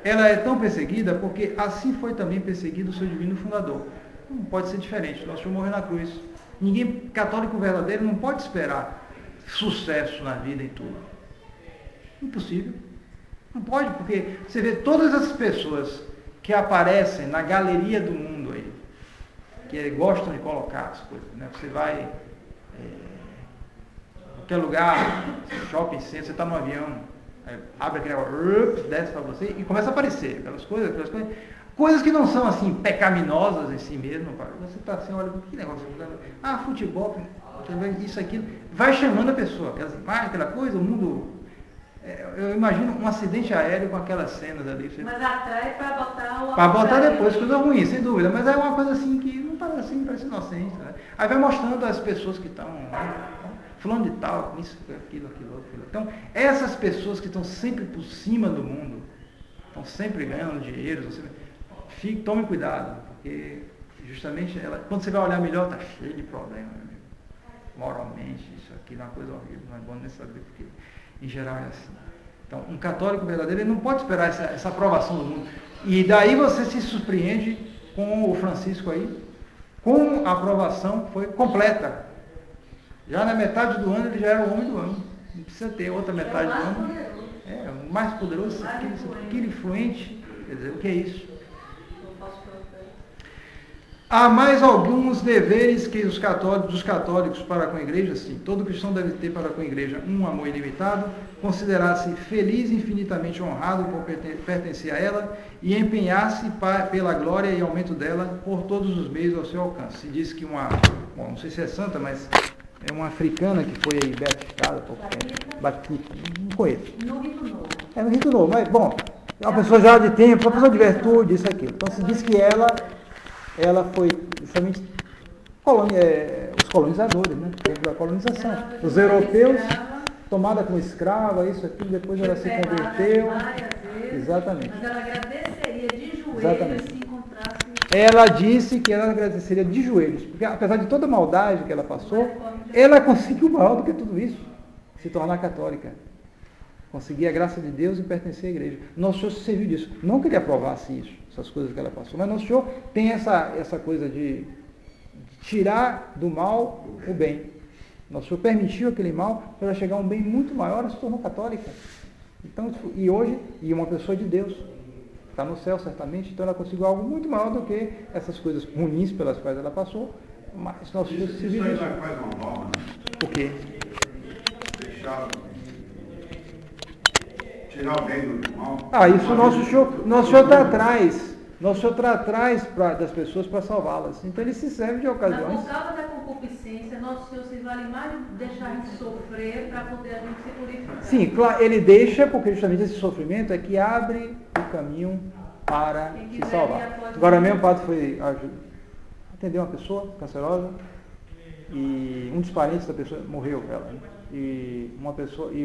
Ela é tão perseguida porque assim foi também perseguido o seu divino fundador. Não pode ser diferente. Nosso Senhor morreu na cruz. Ninguém católico verdadeiro não pode esperar sucesso na vida e tudo. Impossível. Não pode, porque você vê todas as pessoas que aparecem na galeria do mundo aí, que gostam de colocar as coisas, né? Você vai qualquer lugar, shopping center, você está no avião, Aí abre aquele negócio, desce para você e começa a aparecer aquelas coisas que não são assim pecaminosas em si mesmo. Você está assim, olha, que negócio, futebol, isso, aquilo, vai chamando a pessoa, aquelas imagens, aquela coisa, o mundo. Eu imagino um acidente aéreo com aquelas cenas ali.
Mas atrai para botar o...
Para botar depois, coisa ruim, sem dúvida. Mas é uma coisa assim que não parece assim, parece inocente. Né? Aí vai mostrando as pessoas que estão, fulano de tal, isso, aquilo. Então, essas pessoas que estão sempre por cima do mundo, estão sempre ganhando dinheiro, tome cuidado, porque justamente quando você vai olhar melhor, está cheio de problemas. Moralmente, isso aqui é uma coisa horrível, não é bom nem saber porque... Em geral é assim. Então, um católico verdadeiro, ele não pode esperar essa aprovação do mundo. E daí você se surpreende com o Francisco aí, com a aprovação foi completa. Já na metade do ano ele já era o homem do ano. Não precisa ter outra metade do ano. O mais poderoso, aquele influente. Quer dizer, o que é isso? Há mais alguns deveres que dos católicos para com a igreja, sim. Todo cristão deve ter para com a igreja um amor ilimitado, considerar-se feliz e infinitamente honrado por pertencer a ela e empenhar-se pela glória e aumento dela por todos os meios ao seu alcance. Se diz que não sei se é santa, mas é uma africana que foi aí beatificada, não conheço. No Rito Novo. É no Rito Novo, mas, bom, é uma pessoa já de tempo, uma pessoa de virtude, isso, aquilo. Então se diz que ela foi justamente os colonizadores, né? Tempo da colonização. Os europeus, tomada como escrava, isso, aquilo, depois ela se converteu. Exatamente.
Mas ela agradeceria de joelhos.
Exatamente.
Se encontrasse.
Ela disse que ela agradeceria de joelhos, porque apesar de toda a maldade que ela passou, ela conseguiu maior do que tudo isso, se tornar católica. Conseguir a graça de Deus e pertencer à igreja. Nosso Senhor se serviu disso. Não que ele aprovasse isso, essas coisas que ela passou, mas Nosso Senhor tem essa coisa de tirar do mal o bem. Nosso Senhor permitiu aquele mal para chegar a um bem muito maior, ela se tornou católica. Então, e hoje, uma pessoa de Deus, está no céu certamente, então ela conseguiu algo muito maior do que essas coisas ruins pelas quais ela passou, mas Nosso Senhor se serviu disso.
Isso aí faz uma norma, né?
O quê?
Tirar o bem do mal.
Isso Nosso Senhor está atrás. Nosso Senhor está atrás das pessoas para salvá-las. Então ele se serve de ocasiões.
Mas por causa da concupiscência, Nosso Senhor se vale mais de deixar a gente sofrer para poder a gente se purificar.
Sim, claro, ele deixa, porque justamente esse sofrimento é que abre o caminho para se salvar. Agora mesmo o padre foi atender uma pessoa cancerosa e um dos parentes da pessoa morreu, ela, né? E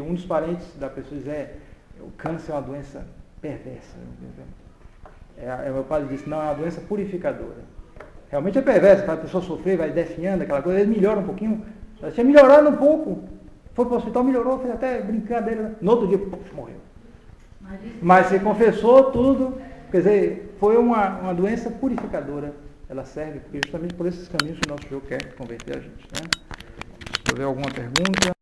um dos parentes da pessoa diz, o câncer é uma doença perversa. Meu padre disse, não, é uma doença purificadora. Realmente é perversa, para a pessoa sofrer, vai definhando aquela coisa, ele melhora um pouquinho. Ela tinha melhorado um pouco. Foi para o hospital, melhorou, fez até brincadeira. No outro dia, morreu. Mas você confessou tudo, quer dizer, foi uma doença purificadora. Ela serve, porque justamente por esses caminhos que o nosso Senhor quer converter a gente. Né? Se houver alguma pergunta.